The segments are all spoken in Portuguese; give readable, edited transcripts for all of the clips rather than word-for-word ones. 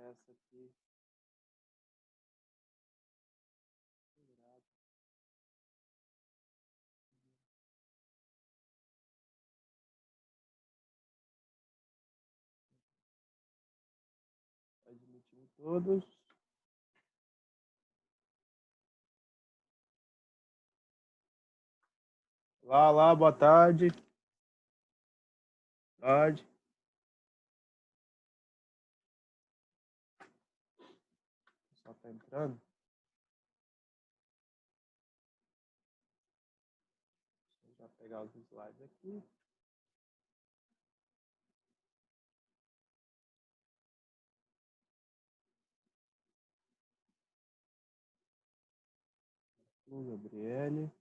essa aqui. Admitindo todos. Lá, boa tarde. Tarde. Só tá entrando. Deixa eu já pegar os slides aqui. Gabriele.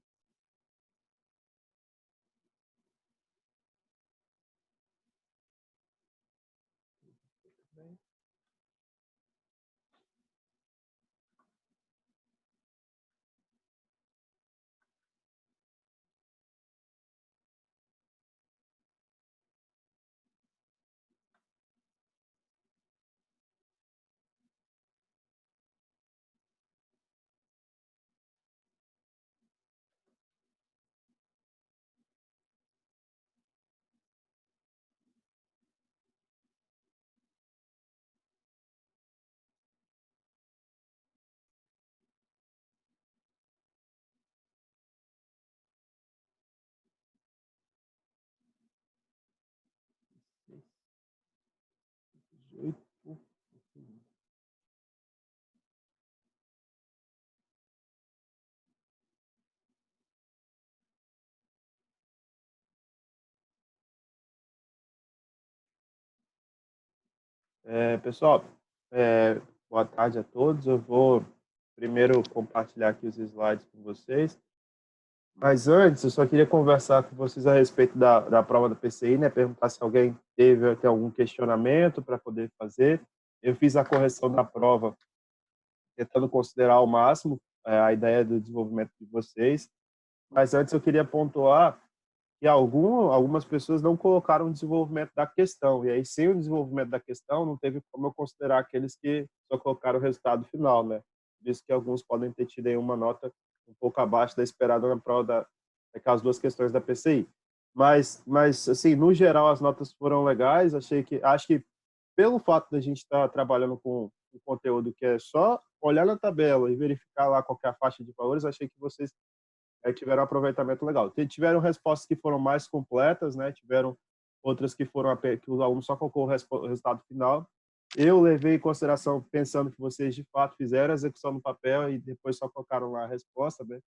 Pessoal, boa tarde a todos. Eu vou primeiro compartilhar aqui os slides com vocês. Mas antes, eu só queria conversar com vocês a respeito da prova da PCI, né? Perguntar se alguém tem algum questionamento para poder fazer. Eu fiz a correção da prova tentando considerar ao máximo a ideia do desenvolvimento de vocês. Mas antes eu queria pontuar que algumas pessoas não colocaram o desenvolvimento da questão. E aí, sem o desenvolvimento da questão, não teve como eu considerar aqueles que só colocaram o resultado final, né? Por isso que alguns podem ter tido aí uma nota um pouco abaixo da esperada na prova daquelas duas questões da PCI. Mas, assim, no geral, as notas foram legais. Acho que pelo fato da gente estar trabalhando com um conteúdo que é só olhar na tabela e verificar lá qual que é a faixa de valores, achei que vocês tiveram um aproveitamento legal. Tiveram respostas que foram mais completas, né? Tiveram outras que foram que o aluno só colocou o resultado final. Eu levei em consideração pensando que vocês de fato fizeram a execução no papel e depois só colocaram lá a resposta, né?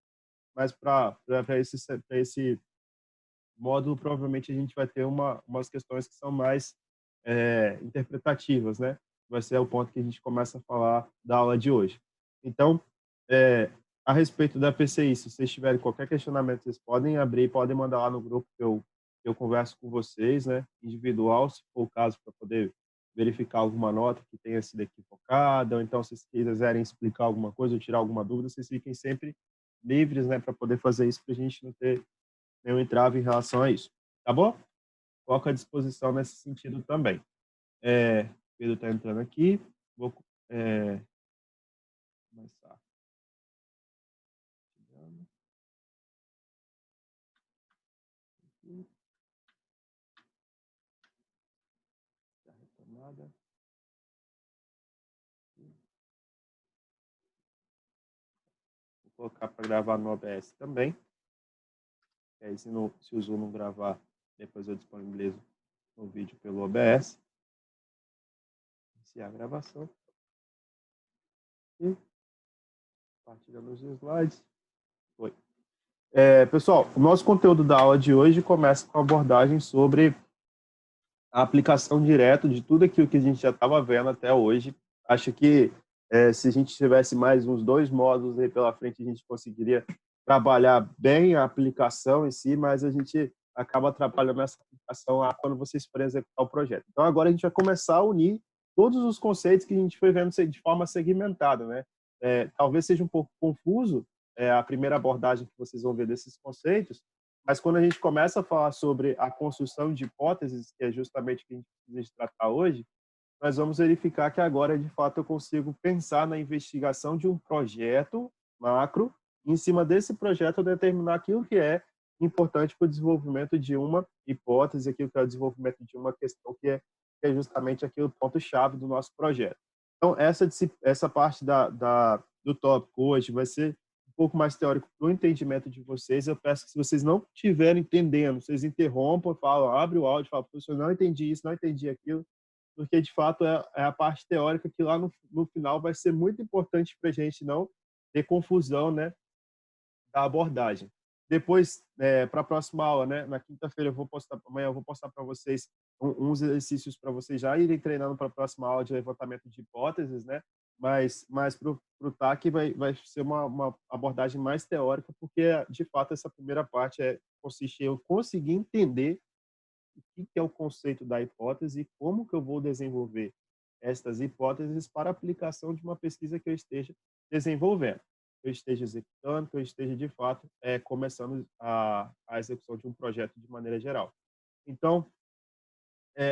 Mas para esse módulo, provavelmente a gente vai ter umas questões que são mais interpretativas, né? Vai ser o ponto que a gente começa a falar da aula de hoje. Então, a respeito da PCI, se vocês tiverem qualquer questionamento, vocês podem abrir, podem mandar lá no grupo que eu converso com vocês, né? Individual, se for o caso, para poder verificar alguma nota que tenha sido equivocada, ou então se vocês quiserem explicar alguma coisa ou tirar alguma dúvida, vocês fiquem sempre livres, né, para poder fazer isso, para a gente não ter nenhum entrave em relação a isso. Tá bom? Coloco à disposição nesse sentido também. Pedro está entrando aqui. Vou começar. Tá retomada. Vou colocar para gravar no OBS também. E aí, se o Zoom não gravar, depois eu disponibilizo o vídeo pelo OBS. Iniciar a gravação. E compartilhando os slides. Foi. Pessoal, o nosso conteúdo da aula de hoje começa com a abordagem sobre a aplicação direta de tudo aquilo que a gente já estava vendo até hoje. Acho que se a gente tivesse mais uns 2 módulos aí pela frente, a gente conseguiria trabalhar bem a aplicação em si, mas a gente acaba atrapalhando essa aplicação lá quando vocês forem executar o projeto. Então, agora a gente vai começar a unir todos os conceitos que a gente foi vendo de forma segmentada, né? Talvez seja um pouco confuso a primeira abordagem que vocês vão ver desses conceitos, mas quando a gente começa a falar sobre a construção de hipóteses, que é justamente o que a gente precisa tratar hoje, nós vamos verificar que agora, de fato, eu consigo pensar na investigação de um projeto macro, e em cima desse projeto eu determinar aquilo que é importante para o desenvolvimento de uma hipótese, aquilo que é o desenvolvimento de uma questão que é justamente aquele ponto-chave do nosso projeto. Então, essa parte do tópico hoje vai ser um pouco mais teórico para o entendimento de vocês. Eu peço que, se vocês não estiverem entendendo, vocês interrompam, falam, abre o áudio, falam, professor, não entendi isso, não entendi aquilo, porque, de fato, é a parte teórica que lá no final vai ser muito importante para a gente não ter confusão, né, da abordagem. Depois, para a próxima aula, né, na quinta-feira, amanhã eu vou postar para vocês uns exercícios para vocês já irem treinando para a próxima aula de levantamento de hipóteses, né? Mas para o TAC vai ser uma abordagem mais teórica, porque, de fato, essa primeira parte consiste em eu conseguir entender o que é o conceito da hipótese e como que eu vou desenvolver estas hipóteses para a aplicação de uma pesquisa que eu esteja desenvolvendo, que eu esteja executando, que eu esteja, de fato, começando a execução de um projeto de maneira geral. Então,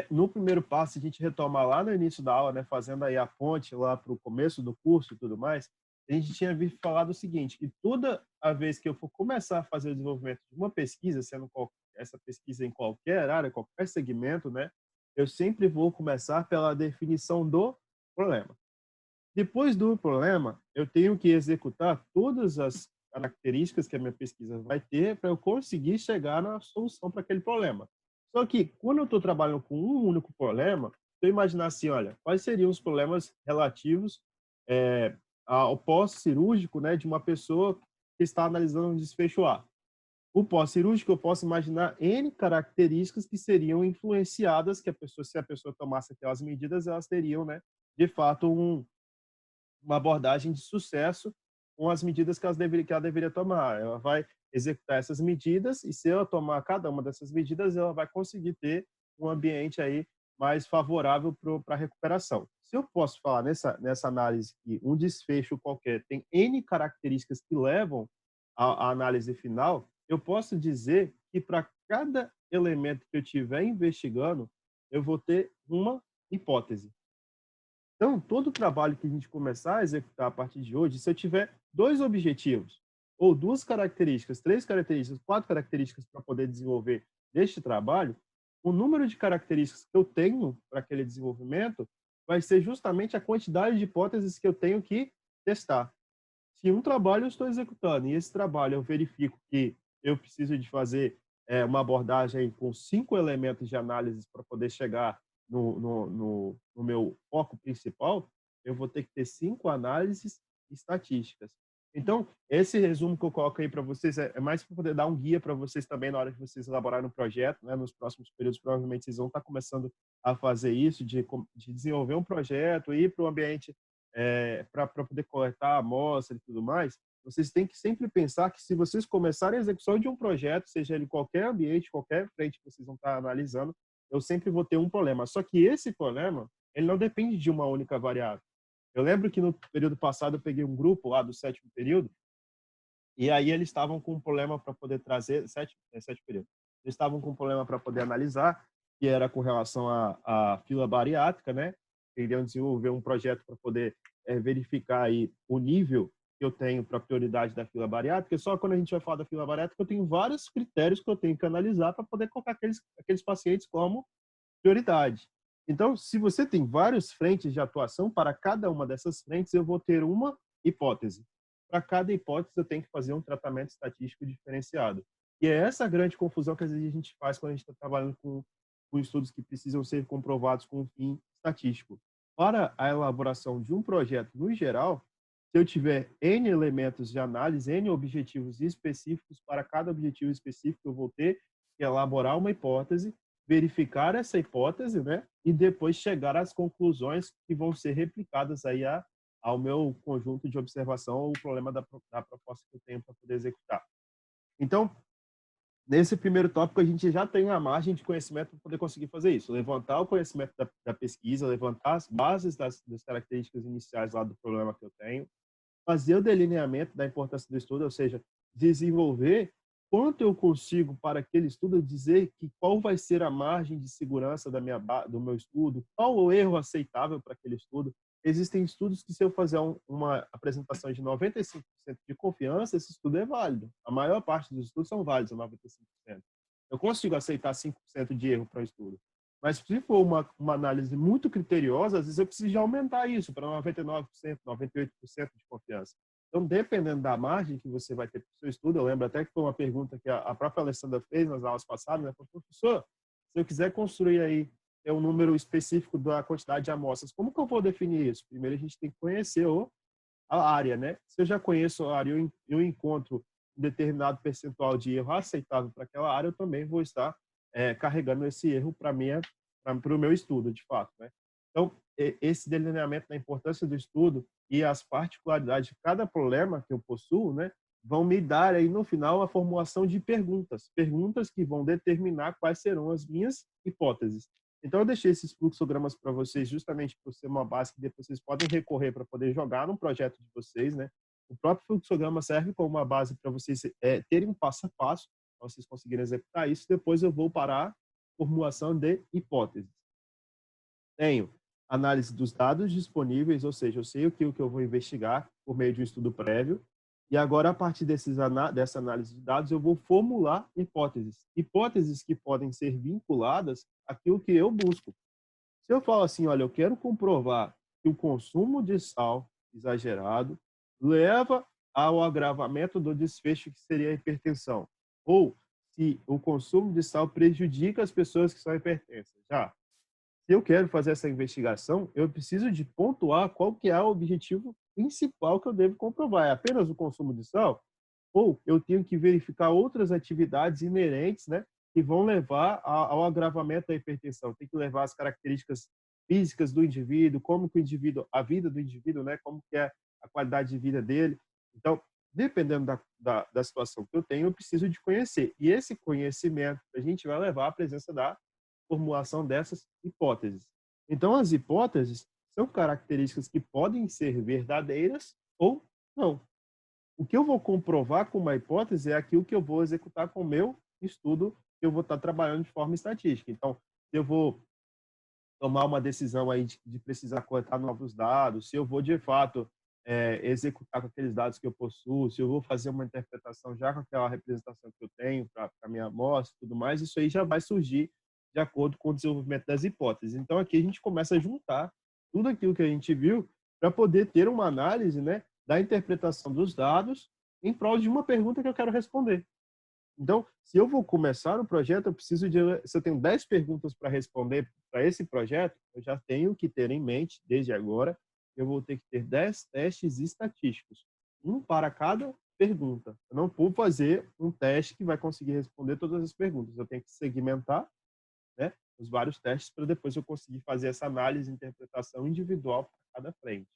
no primeiro passo, a gente retoma lá no início da aula, né, fazendo aí a ponte lá para o começo do curso e tudo mais, a gente tinha visto falar do seguinte, que toda a vez que eu for começar a fazer o desenvolvimento de uma pesquisa, sendo essa pesquisa em qualquer área, qualquer segmento, né, eu sempre vou começar pela definição do problema. Depois do problema, eu tenho que executar todas as características que a minha pesquisa vai ter para eu conseguir chegar na solução para aquele problema. Só que, quando eu estou trabalhando com um único problema, se eu imaginar assim, olha, quais seriam os problemas relativos ao pós-cirúrgico, né, de uma pessoa que está analisando um desfecho A. O pós-cirúrgico, eu posso imaginar N características que seriam influenciadas, que se a pessoa tomasse aquelas medidas, elas teriam, né, de fato, uma abordagem de sucesso com as medidas que ela deveria tomar. Ela vai executar essas medidas e, se ela tomar cada uma dessas medidas, ela vai conseguir ter um ambiente aí mais favorável para a recuperação. Se eu posso falar nessa análise que um desfecho qualquer tem N características que levam à análise final, eu posso dizer que, para cada elemento que eu estiver investigando, eu vou ter uma hipótese. Então, todo o trabalho que a gente começar a executar a partir de hoje, se eu tiver 2 objetivos, ou 2 características, 3 características, 4 características para poder desenvolver este trabalho, o número de características que eu tenho para aquele desenvolvimento vai ser justamente a quantidade de hipóteses que eu tenho que testar. Se um trabalho eu estou executando e esse trabalho eu verifico que eu preciso de fazer uma abordagem com 5 elementos de análise para poder chegar no meu foco principal, eu vou ter que ter 5 análises estatísticas. Então, esse resumo que eu coloco aí para vocês é mais para poder dar um guia para vocês também na hora que vocês elaborarem o projeto, né? Nos próximos períodos, provavelmente, vocês vão estar começando a fazer isso, de desenvolver um projeto, ir para o ambiente para poder coletar a amostra e tudo mais. Vocês têm que sempre pensar que, se vocês começarem a execução de um projeto, seja ele qualquer ambiente, qualquer frente que vocês vão estar analisando, eu sempre vou ter um problema. Só que esse problema, ele não depende de uma única variável. Eu lembro que no período passado eu peguei um grupo lá do 7º período, e aí eles estavam com um problema para poder trazer, 7º período, eles estavam com um problema para poder analisar, que era com relação à fila bariátrica, né? Queriam desenvolver um projeto para poder verificar aí o nível que eu tenho para a prioridade da fila bariátrica. Só quando a gente vai falar da fila bariátrica, eu tenho vários critérios que eu tenho que analisar para poder colocar aqueles pacientes como prioridade. Então, se você tem várias frentes de atuação, para cada uma dessas frentes eu vou ter uma hipótese. Para cada hipótese eu tenho que fazer um tratamento estatístico diferenciado. E é essa grande confusão que às vezes a gente faz quando a gente está trabalhando com estudos que precisam ser comprovados com um fim estatístico. Para a elaboração de um projeto no geral, se eu tiver N elementos de análise, N objetivos específicos, para cada objetivo específico eu vou ter que elaborar uma hipótese, verificar essa hipótese, né, e depois chegar às conclusões que vão ser replicadas aí ao meu conjunto de observação ou o problema da proposta que eu tenho para poder executar. Então, nesse primeiro tópico, a gente já tem uma margem de conhecimento para poder conseguir fazer isso. Levantar o conhecimento da pesquisa, levantar as bases das características iniciais lá do problema que eu tenho, fazer o delineamento da importância do estudo, ou seja, desenvolver quanto eu consigo, para aquele estudo, dizer que qual vai ser a margem de segurança do meu estudo, qual o erro aceitável para aquele estudo. Existem estudos que, se eu fazer uma apresentação de 95% de confiança, esse estudo é válido. A maior parte dos estudos são válidos, 95%. Eu consigo aceitar 5% de erro para o estudo. Mas se for uma análise muito criteriosa, às vezes eu preciso de aumentar isso para 99%, 98% de confiança. Então, dependendo da margem que você vai ter para o seu estudo, eu lembro até que foi uma pergunta que a própria Alessandra fez nas aulas passadas, né? Professor, se eu quiser construir aí um número específico da quantidade de amostras, como que eu vou definir isso? Primeiro, a gente tem que conhecer a área, né? Se eu já conheço a área, eu encontro um determinado percentual de erro aceitável para aquela área, eu também vou estar carregando esse erro para o meu estudo, de fato, né? Então, esse delineamento da importância do estudo e as particularidades de cada problema que eu possuo, né, vão me dar aí no final a formulação de perguntas que vão determinar quais serão as minhas hipóteses. Então, eu deixei esses fluxogramas para vocês justamente por ser uma base que depois vocês podem recorrer para poder jogar no projeto de vocês, né? O próprio fluxograma serve como uma base para vocês terem um passo a passo, para vocês conseguirem executar isso. Depois eu vou para a formulação de hipóteses. Tenho análise dos dados disponíveis, ou seja, eu sei o que eu vou investigar por meio de um estudo prévio, e agora, a partir dessa análise de dados, eu vou formular hipóteses. Hipóteses que podem ser vinculadas àquilo que eu busco. Se eu falo assim, olha, eu quero comprovar que o consumo de sal exagerado leva ao agravamento do desfecho que seria a hipertensão, ou se o consumo de sal prejudica as pessoas que são hipertensas. Já, se eu quero fazer essa investigação, eu preciso de pontuar qual que é o objetivo principal que eu devo comprovar. É apenas o consumo de sal? Ou eu tenho que verificar outras atividades inerentes, né, que vão levar ao agravamento da hipertensão. Tem que levar as características físicas do indivíduo, como que o indivíduo, a vida do indivíduo, né, como que é a qualidade de vida dele. Então, dependendo da situação que eu tenho, eu preciso de conhecer. E esse conhecimento a gente vai levar à presença da formulação dessas hipóteses. Então, as hipóteses são características que podem ser verdadeiras ou não. O que eu vou comprovar com uma hipótese é aquilo que eu vou executar com o meu estudo, que eu vou estar trabalhando de forma estatística. Então, se eu vou tomar uma decisão aí de precisar coletar novos dados, se eu vou, de fato, executar com aqueles dados que eu possuo, se eu vou fazer uma interpretação já com aquela representação que eu tenho para a minha amostra e tudo mais, isso aí já vai surgir de acordo com o desenvolvimento das hipóteses. Então, aqui a gente começa a juntar tudo aquilo que a gente viu para poder ter uma análise, né, da interpretação dos dados em prol de uma pergunta que eu quero responder. Então, se eu vou começar o projeto, se eu tenho 10 perguntas para responder para esse projeto, eu já tenho que ter em mente, desde agora, eu vou ter que ter 10 testes estatísticos, um para cada pergunta. Eu não vou fazer um teste que vai conseguir responder todas as perguntas. Eu tenho que segmentar, né, os vários testes para depois eu conseguir fazer essa análise e interpretação individual para cada frente,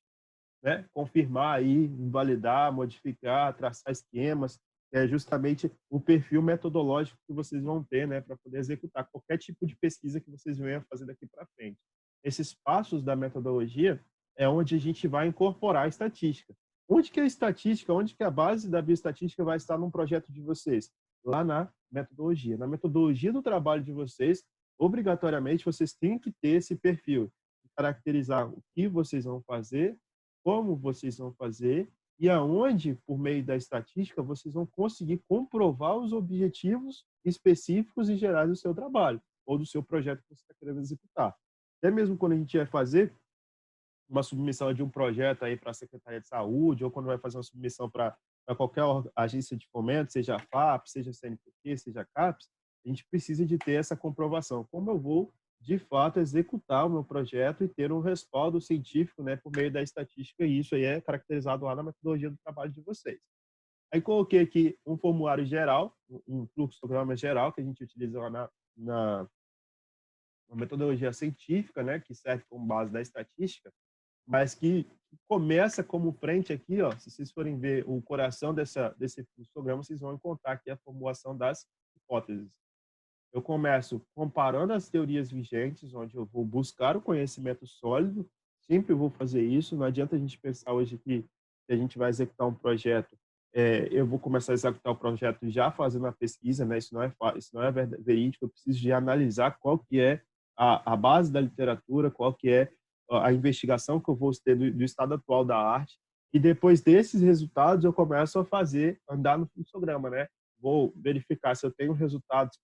né? Confirmar aí, validar, modificar, traçar esquemas, é justamente o perfil metodológico que vocês vão ter, né, para poder executar qualquer tipo de pesquisa que vocês venham fazer daqui para frente. Esses passos da metodologia é onde a gente vai incorporar a estatística. Onde que é a estatística, onde que a base da bioestatística vai estar num projeto de vocês? Lá na metodologia. Na metodologia do trabalho de vocês, obrigatoriamente, vocês têm que ter esse perfil, caracterizar o que vocês vão fazer, como vocês vão fazer e aonde, por meio da estatística, vocês vão conseguir comprovar os objetivos específicos e gerais do seu trabalho ou do seu projeto que você está querendo executar. Até mesmo quando a gente vai fazer uma submissão de um projeto aí para a Secretaria de Saúde ou quando vai fazer uma submissão para qualquer agência de fomento, seja a FAP, seja a CNPq, seja a CAPES, a gente precisa de ter essa comprovação. Como eu vou de fato, executar o meu projeto e ter um respaldo científico, né, por meio da estatística, e isso aí é caracterizado lá na metodologia do trabalho de vocês. Aí coloquei aqui um formulário geral, um fluxograma geral que a gente utiliza lá na metodologia científica, né, que serve como base da estatística, mas que começa como frente aqui, ó, se vocês forem ver o coração desse fluxograma, vocês vão encontrar aqui a formulação das hipóteses. Eu começo comparando as teorias vigentes, onde eu vou buscar o conhecimento sólido, sempre vou fazer isso, não adianta a gente pensar hoje que a gente vai executar um projeto eu vou começar a executar o projeto já fazendo a pesquisa, né? Isso não é verídico, eu preciso de analisar qual que é a base da literatura, qual que é a investigação que eu vou ter do estado atual da arte, e depois desses resultados eu começo a andar no fluxograma, né? Vou verificar se eu tenho resultados,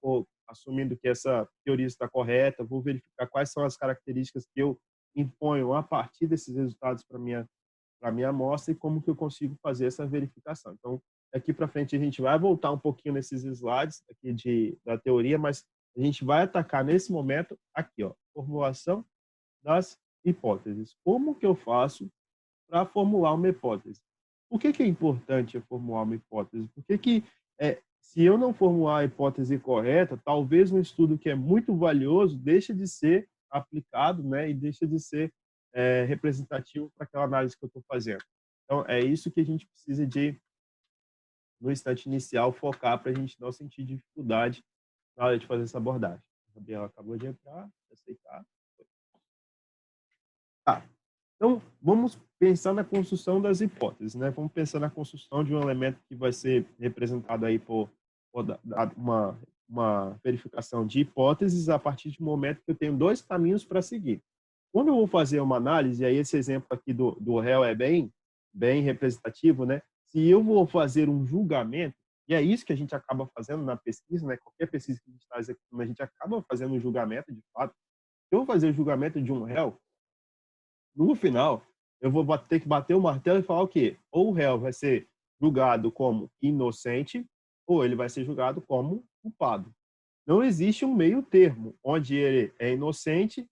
assumindo que essa teoria está correta, vou verificar quais são as características que eu imponho a partir desses resultados para minha amostra e como que eu consigo fazer essa verificação. Então, daqui para frente a gente vai voltar um pouquinho nesses slides aqui da teoria, mas a gente vai atacar nesse momento aqui, ó, formulação das hipóteses. Como que eu faço para formular uma hipótese? Por que é importante eu formular uma hipótese? Porque se eu não formular a hipótese correta, talvez um estudo que é muito valioso deixe de ser aplicado, né, e deixa de ser representativo para aquela análise que eu estou fazendo. Então, é isso que a gente precisa no instante inicial, focar para a gente não sentir dificuldade na hora de fazer essa abordagem. A Gabriela acabou de entrar, aceitar. Tá. Então, vamos pensar na construção das hipóteses, né? Vamos pensar na construção de um elemento que vai ser representado aí por uma verificação de hipóteses a partir do momento que eu tenho dois caminhos para seguir. Quando eu vou fazer uma análise, e aí esse exemplo aqui do réu é bem representativo, né? Se eu vou fazer um julgamento, e é isso que a gente acaba fazendo na pesquisa, né? Qualquer pesquisa que a gente está executando, a gente acaba fazendo um julgamento, de fato. Se eu vou fazer o julgamento de um réu, no final, eu vou ter que bater o martelo e falar o quê? Ou o réu vai ser julgado como inocente, ou ele vai ser julgado como culpado. Não existe um meio termo, onde ele é inocente,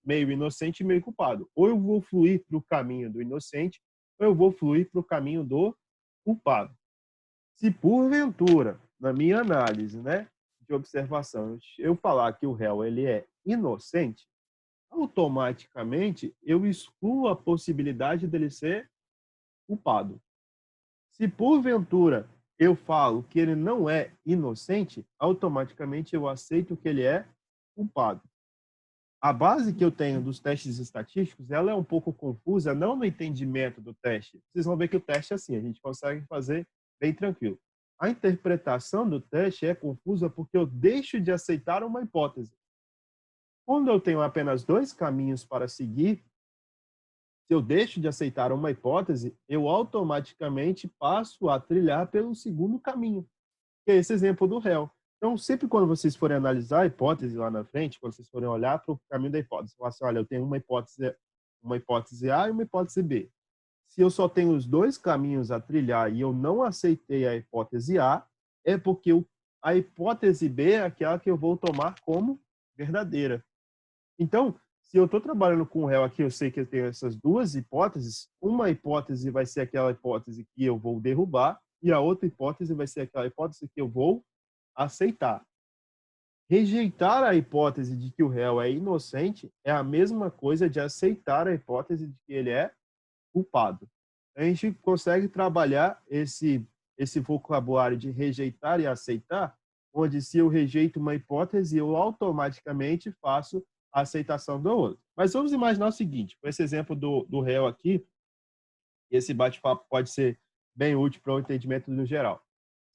meio culpado. Ou eu vou fluir para o caminho do inocente, ou eu vou fluir para o caminho do culpado. Se porventura, na minha análise, né, de observação, eu falar que o réu ele é inocente, automaticamente eu excluo a possibilidade dele ser culpado. Se porventura eu falo que ele não é inocente, automaticamente eu aceito que ele é culpado. A base que eu tenho dos testes estatísticos, ela é um pouco confusa, não no entendimento do teste. Vocês vão ver que o teste é assim, a gente consegue fazer bem tranquilo. A interpretação do teste é confusa porque eu deixo de aceitar uma hipótese. Quando eu tenho apenas dois caminhos para seguir, se eu deixo de aceitar uma hipótese, eu automaticamente passo a trilhar pelo segundo caminho, que é esse exemplo do réu. Então, sempre quando vocês forem analisar a hipótese lá na frente, quando vocês forem olhar para o caminho da hipótese, falar assim, olha, eu tenho uma hipótese A e uma hipótese B. Se eu só tenho os dois caminhos a trilhar e eu não aceitei a hipótese A, é porque a hipótese B é aquela que eu vou tomar como verdadeira. Então, se eu estou trabalhando com o réu aqui, eu sei que eu tenho essas duas hipóteses. Uma hipótese vai ser aquela hipótese que eu vou derrubar e a outra hipótese vai ser aquela hipótese que eu vou aceitar. Rejeitar a hipótese de que o réu é inocente é a mesma coisa de aceitar a hipótese de que ele é culpado. A gente consegue trabalhar esse vocabulário de rejeitar e aceitar, onde se eu rejeito uma hipótese, eu automaticamente faço a aceitação do outro. Mas vamos imaginar o seguinte, com esse exemplo do réu aqui, esse bate-papo pode ser bem útil para o entendimento no geral.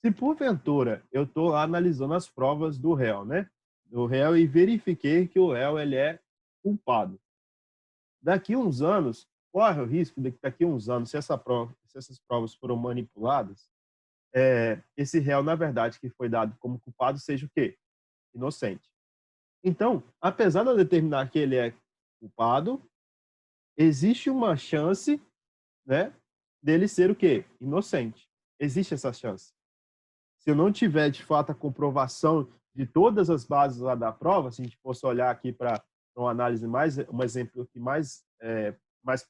Se porventura eu estou lá analisando as provas do réu, né? Do réu e verifiquei que o réu ele é culpado. Daqui a uns anos, corre o risco de que daqui a uns anos, se essas provas foram manipuladas, esse réu, na verdade, que foi dado como culpado, seja o quê? Inocente. Então, apesar de eu determinar que ele é culpado, existe uma chance, né, dele ser o quê? Inocente. Existe essa chance. Se eu não tiver, de fato, a comprovação de todas as bases lá da prova, se a gente fosse olhar aqui para uma análise um exemplo aqui mais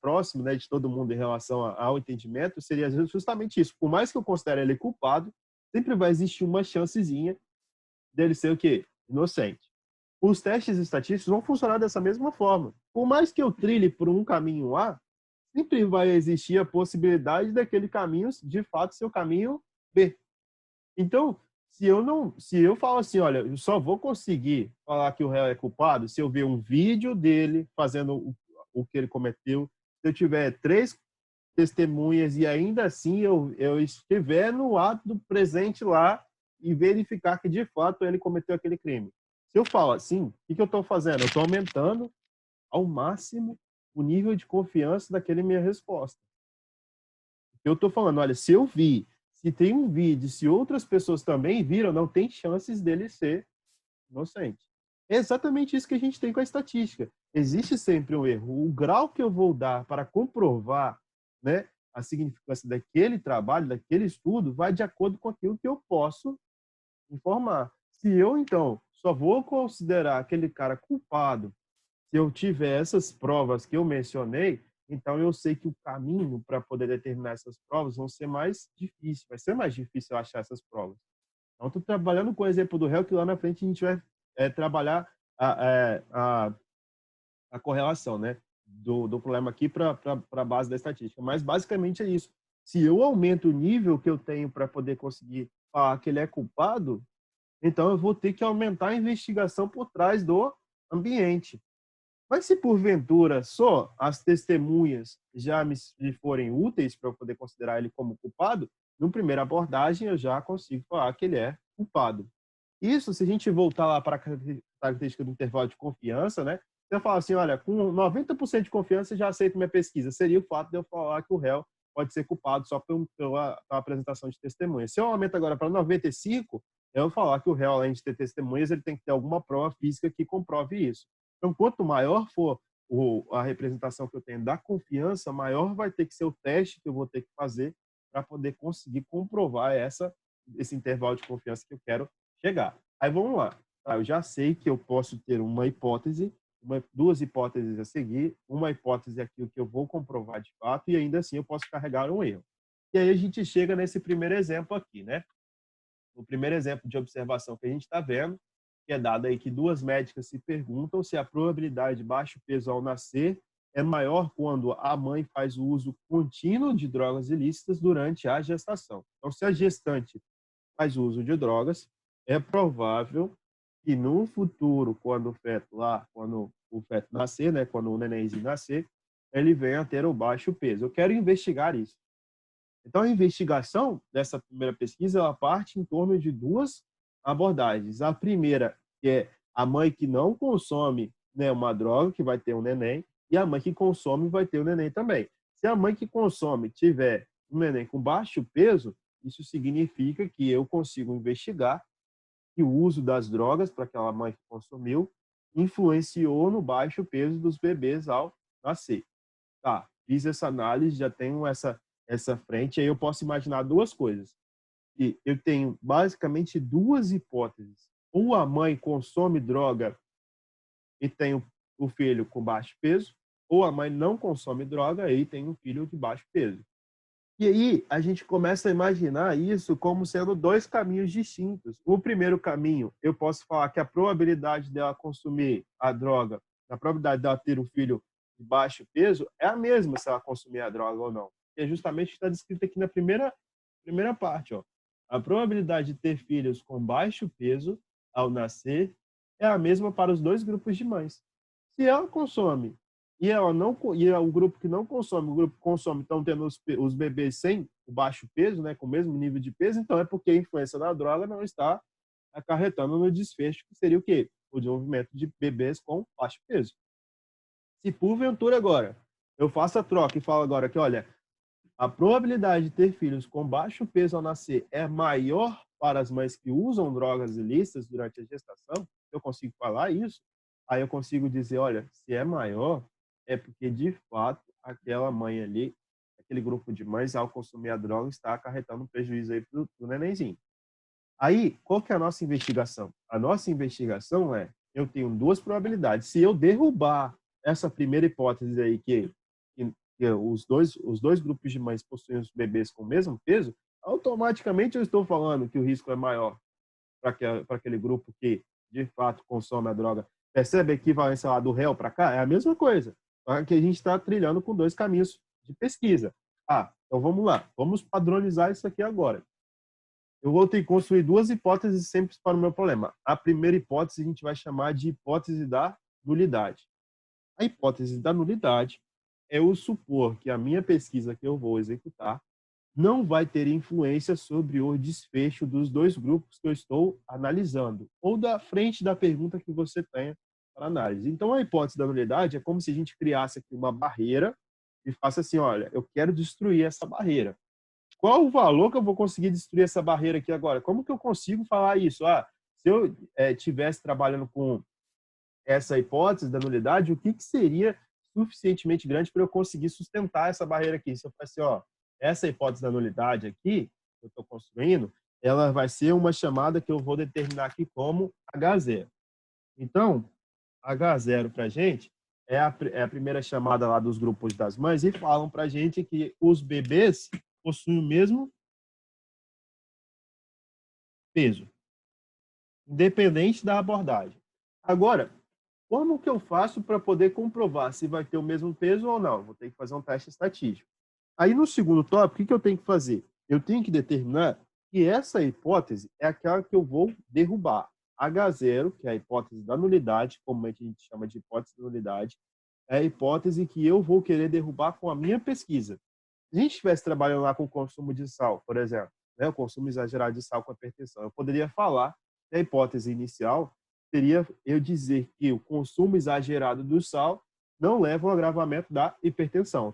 próximo, né, de todo mundo em relação ao entendimento, seria justamente isso. Por mais que eu considere ele culpado, sempre vai existir uma chancezinha dele ser o quê? Inocente. Os testes estatísticos vão funcionar dessa mesma forma. Por mais que eu trilhe por um caminho A, sempre vai existir a possibilidade daquele caminho, de fato, ser o caminho B. Então, se eu falo assim, olha, eu só vou conseguir falar que o réu é culpado se eu ver um vídeo dele fazendo o que ele cometeu, se eu tiver testemunhas e ainda assim eu estiver no ato presente lá e verificar que de fato ele cometeu aquele crime. Se eu falo assim, o que eu estou fazendo? Eu estou aumentando ao máximo o nível de confiança daquele minha resposta. Eu estou falando, olha, se eu vi, se tem um vídeo, se outras pessoas também viram, não tem chances dele ser inocente. É exatamente isso que a gente tem com a estatística. Existe sempre um erro. O grau que eu vou dar para comprovar, né, a significância daquele trabalho, daquele estudo, vai de acordo com aquilo que eu posso informar. Se eu, então, só vou considerar aquele cara culpado se eu tiver essas provas que eu mencionei, então eu sei que o caminho para poder determinar essas provas vão ser mais difícil, vai ser mais difícil achar essas provas. Então, estou trabalhando com o exemplo do réu, que lá na frente a gente vai trabalhar a correlação, né, do problema aqui para a base da estatística. Mas, basicamente, é isso. Se eu aumento o nível que eu tenho para poder conseguir falar que ele é culpado, então eu vou ter que aumentar a investigação por trás do ambiente. Mas se porventura só as testemunhas já me forem úteis para eu poder considerar ele como culpado, no primeira abordagem eu já consigo falar que ele é culpado. Isso, se a gente voltar lá para a característica do intervalo de confiança, né? Se eu falar assim, olha, com 90% de confiança já aceito minha pesquisa, seria o fato de eu falar que o réu pode ser culpado só pela apresentação de testemunhas. Se eu aumento agora para 95%, eu vou falar que o réu, além de ter testemunhas, ele tem que ter alguma prova física que comprove isso. Então, quanto maior for a representação que eu tenho da confiança, maior vai ter que ser o teste que eu vou ter que fazer para poder conseguir comprovar esse intervalo de confiança que eu quero chegar. Aí vamos lá. Eu já sei que eu posso ter uma hipótese, duas hipóteses a seguir, uma hipótese é aquilo que eu vou comprovar de fato e ainda assim eu posso carregar um erro. E aí a gente chega nesse primeiro exemplo aqui, né? O primeiro exemplo de observação que a gente está vendo, que é dado aí que duas médicas se perguntam se a probabilidade de baixo peso ao nascer é maior quando a mãe faz o uso contínuo de drogas ilícitas durante a gestação. Então, se a gestante faz uso de drogas, é provável que no futuro, quando o feto nascer, né, quando o nenenzinho nascer, ele venha a ter o baixo peso. Eu quero investigar isso. Então, a investigação dessa primeira pesquisa, ela parte em torno de duas abordagens. A primeira, que é a mãe que não consome, né, uma droga, que vai ter um neném, e a mãe que consome vai ter um neném também. Se a mãe que consome tiver um neném com baixo peso, isso significa que eu consigo investigar que o uso das drogas para aquela mãe que consumiu influenciou no baixo peso dos bebês ao nascer. Tá, fiz essa análise, já tenho essa frente, aí eu posso imaginar duas coisas. E eu tenho basicamente duas hipóteses. Ou a mãe consome droga e tem o filho com baixo peso, ou a mãe não consome droga e tem um filho de baixo peso. E aí a gente começa a imaginar isso como sendo dois caminhos distintos. O primeiro caminho, eu posso falar que a probabilidade dela consumir a droga, a probabilidade dela ter um filho de baixo peso é a mesma se ela consumir a droga ou não. Que é justamente o que está descrito aqui na primeira parte. Ó. A probabilidade de ter filhos com baixo peso ao nascer é a mesma para os dois grupos de mães. Se ela consome e ela não, e o grupo que não consome, o grupo que consome estão tendo os bebês sem o baixo peso, né, com o mesmo nível de peso, então é porque a influência da droga não está acarretando no desfecho, que seria o quê? O desenvolvimento de bebês com baixo peso. Se porventura agora eu faço a troca e falo agora que, olha, a probabilidade de ter filhos com baixo peso ao nascer é maior para as mães que usam drogas ilícitas durante a gestação, eu consigo falar isso, aí eu consigo dizer, olha, se é maior, é porque, de fato, aquela mãe ali, aquele grupo de mães, ao consumir a droga, está acarretando um prejuízo aí para o nenenzinho. Aí, qual que é a nossa investigação? A nossa investigação é, eu tenho duas probabilidades. Se eu derrubar essa primeira hipótese aí, que os dois grupos de mães possuem os bebês com o mesmo peso, automaticamente eu estou falando que o risco é maior para aquele grupo que, de fato, consome a droga. Percebe a equivalência lá do réu para cá? É a mesma coisa. Que a gente está trilhando com dois caminhos de pesquisa. Então vamos lá. Vamos padronizar isso aqui agora. Eu vou ter que construir duas hipóteses sempre para o meu problema. A primeira hipótese a gente vai chamar de hipótese da nulidade. A hipótese da nulidade é o supor que a minha pesquisa que eu vou executar não vai ter influência sobre o desfecho dos dois grupos que eu estou analisando, ou da frente da pergunta que você tenha para análise. Então, a hipótese da nulidade é como se a gente criasse aqui uma barreira e faça assim, olha, eu quero destruir essa barreira. Qual o valor que eu vou conseguir destruir essa barreira aqui agora? Como que eu consigo falar isso? Se eu estivesse trabalhando com essa hipótese da nulidade, o que seria suficientemente grande para eu conseguir sustentar essa barreira aqui? Se eu falar assim, essa hipótese da nulidade aqui, que eu estou construindo, ela vai ser uma chamada que eu vou determinar aqui como H0. Então, H0 para a gente é a primeira chamada lá dos grupos das mães e falam para a gente que os bebês possuem o mesmo peso, independente da abordagem. Agora, como que eu faço para poder comprovar se vai ter o mesmo peso ou não? Vou ter que fazer um teste estatístico. Aí, no segundo tópico, o que eu tenho que fazer? Eu tenho que determinar que essa hipótese é aquela que eu vou derrubar. H0, que é a hipótese da nulidade, como a gente chama de hipótese da nulidade, é a hipótese que eu vou querer derrubar com a minha pesquisa. Se a gente estivesse trabalhando lá com o consumo de sal, por exemplo, né, o consumo exagerado de sal com hipertensão, eu poderia falar que a hipótese inicial seria eu dizer que o consumo exagerado do sal não leva ao agravamento da hipertensão.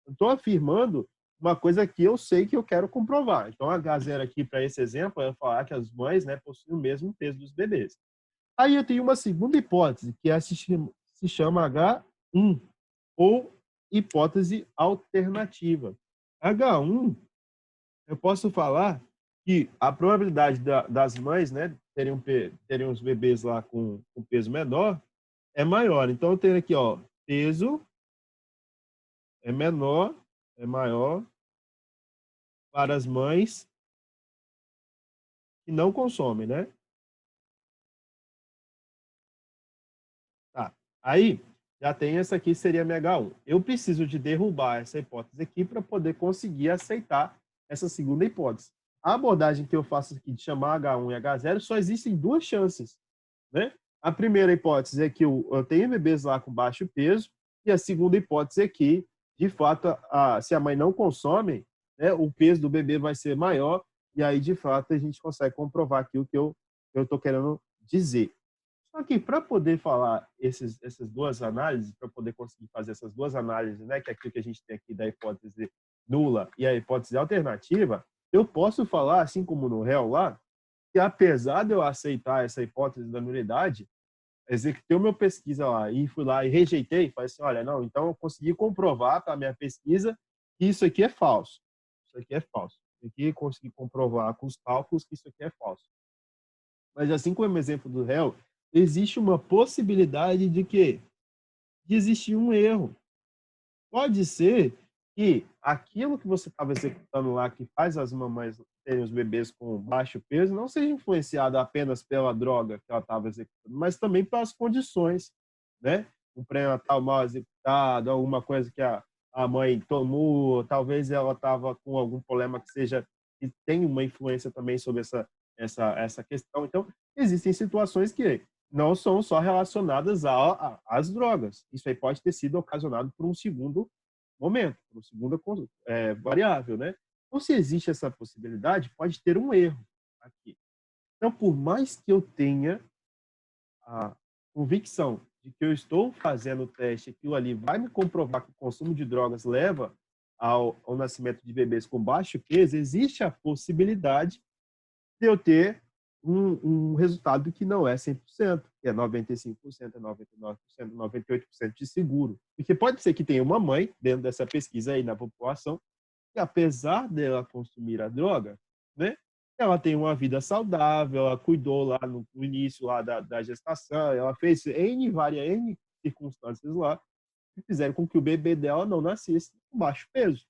Estou afirmando uma coisa que eu sei que eu quero comprovar. Então, a H0 aqui, para esse exemplo, é falar que as mães, né, possuem o mesmo peso dos bebês. Aí eu tenho uma segunda hipótese, que se chama H1, ou hipótese alternativa. H1, eu posso falar que a probabilidade das mães, né, terem os bebês lá com peso menor é maior. Então, eu tenho aqui, peso é menor, é maior para as mães que não consomem, né? Tá. Aí, já tem essa aqui, seria a minha H1. Eu preciso de derrubar essa hipótese aqui para poder conseguir aceitar essa segunda hipótese. A abordagem que eu faço aqui de chamar H1 e H0 só existem duas chances, né? A primeira hipótese é que eu tenho bebês lá com baixo peso, e a segunda hipótese é que, de fato, se a mãe não consome, né, o peso do bebê vai ser maior, e aí, de fato, a gente consegue comprovar aqui o que eu estou querendo dizer. Só que para poder falar essas duas análises, para poder conseguir fazer essas duas análises, né, que é aquilo que a gente tem aqui da hipótese nula e a hipótese alternativa, eu posso falar, assim como no réu lá, que apesar de eu aceitar essa hipótese da nulidade, executei uma pesquisa lá e fui lá e rejeitei, falei assim, olha, não, então eu consegui comprovar para a minha pesquisa que isso aqui é falso. Isso aqui é falso. Isso aqui consegui comprovar com os cálculos que isso aqui é falso. Mas assim como o exemplo do réu, existe uma possibilidade de que de existir um erro. Pode ser que aquilo que você estava executando lá, que faz as mamães terem os bebês com baixo peso, não seja influenciado apenas pela droga que ela estava executando, mas também pelas condições, né? Um pré-natal mal executado, alguma coisa que a mãe tomou, talvez ela estava com algum problema que tem uma influência também sobre essa questão. Então, existem situações que não são só relacionadas às drogas. Isso aí pode ter sido ocasionado por um segundo momento, por uma segunda variável, né? Então, se existe essa possibilidade, pode ter um erro aqui. Então, por mais que eu tenha a convicção de que eu estou fazendo o teste, aquilo ali vai me comprovar que o consumo de drogas leva ao nascimento de bebês com baixo peso, existe a possibilidade de eu ter um resultado que não é 100%, que é 95%, é 99%, 98% de seguro. Porque pode ser que tenha uma mãe, dentro dessa pesquisa aí na população, que apesar dela consumir a droga, né, ela tem uma vida saudável, ela cuidou lá no início lá da gestação, ela fez N circunstâncias lá que fizeram com que o bebê dela não nascesse com baixo peso.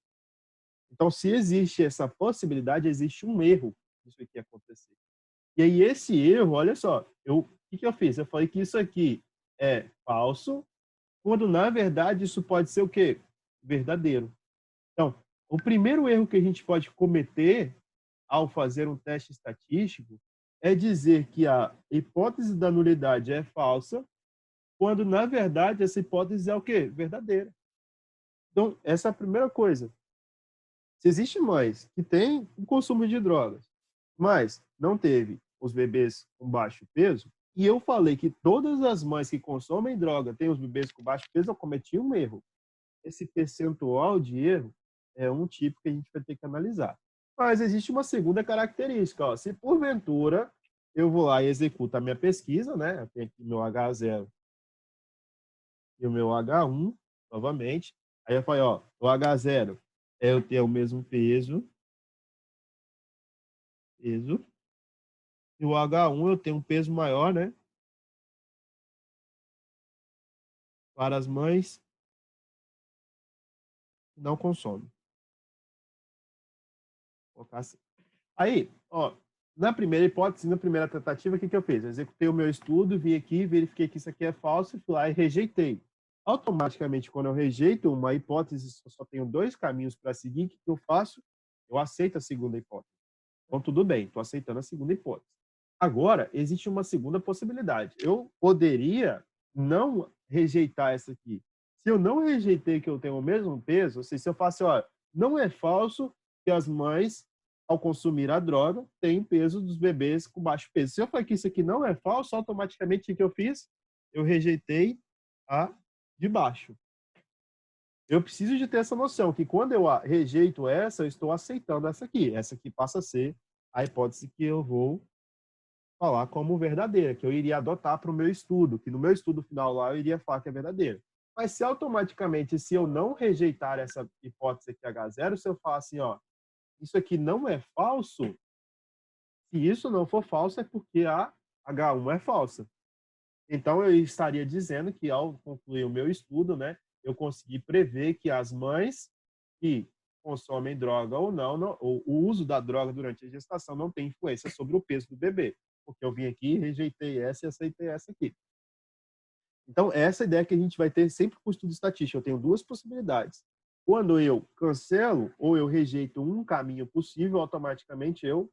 Então, se existe essa possibilidade, existe um erro disso aqui acontecer. E aí, esse erro, olha só, o que eu fiz? Eu falei que isso aqui é falso, quando, na verdade, isso pode ser o quê? Verdadeiro. Então, o primeiro erro que a gente pode cometer ao fazer um teste estatístico é dizer que a hipótese da nulidade é falsa, quando, na verdade, essa hipótese é o quê? Verdadeira. Então, essa é a primeira coisa. Se existe mães que têm o consumo de drogas, mas não teve os bebês com baixo peso, e eu falei que todas as mães que consomem droga têm os bebês com baixo peso, eu cometi um erro. Esse percentual de erro é um tipo que a gente vai ter que analisar. Mas existe uma segunda característica. Ó. Se porventura eu vou lá e executo a minha pesquisa, né? Eu tenho aqui meu H0 e o meu H1, novamente. Aí eu falei, ó, o H0 é eu ter o mesmo peso, e o H1 eu tenho um peso maior, né? Para as mães que não consomem. Vou colocar assim. Aí, ó, na primeira hipótese, na primeira tentativa, o que, que eu fiz? Eu executei o meu estudo, vim aqui, verifiquei que isso aqui é falso, fui lá e rejeitei. Automaticamente, quando eu rejeito uma hipótese, eu só tenho dois caminhos para seguir, o que, que eu faço? Eu aceito a segunda hipótese. Então, tudo bem, estou aceitando a segunda hipótese. Agora, existe uma segunda possibilidade. Eu poderia não rejeitar essa aqui. Se eu não rejeitei que eu tenho o mesmo peso, ou seja, se eu faço, ó, não é falso que as mães, ao consumir a droga, têm peso dos bebês com baixo peso. Se eu falar que isso aqui não é falso, automaticamente o que eu fiz? Eu rejeitei a de baixo. Eu preciso de ter essa noção que quando eu rejeito essa, eu estou aceitando essa aqui. Essa aqui passa a ser a hipótese que eu vou falar como verdadeira, que eu iria adotar para o meu estudo, que no meu estudo final lá eu iria falar que é verdadeira. Mas se automaticamente, se eu não rejeitar essa hipótese aqui H0, se eu falar assim, ó, isso aqui não é falso, se isso não for falso é porque a H1 é falsa. Então eu estaria dizendo que ao concluir o meu estudo, né, eu consegui prever que as mães que consomem droga ou não, o uso da droga durante a gestação não tem influência sobre o peso do bebê, porque eu vim aqui, rejeitei essa e aceitei essa aqui. Então, essa é a ideia que a gente vai ter sempre com o estudo estatístico. Eu tenho duas possibilidades. Quando eu cancelo ou eu rejeito um caminho possível, automaticamente eu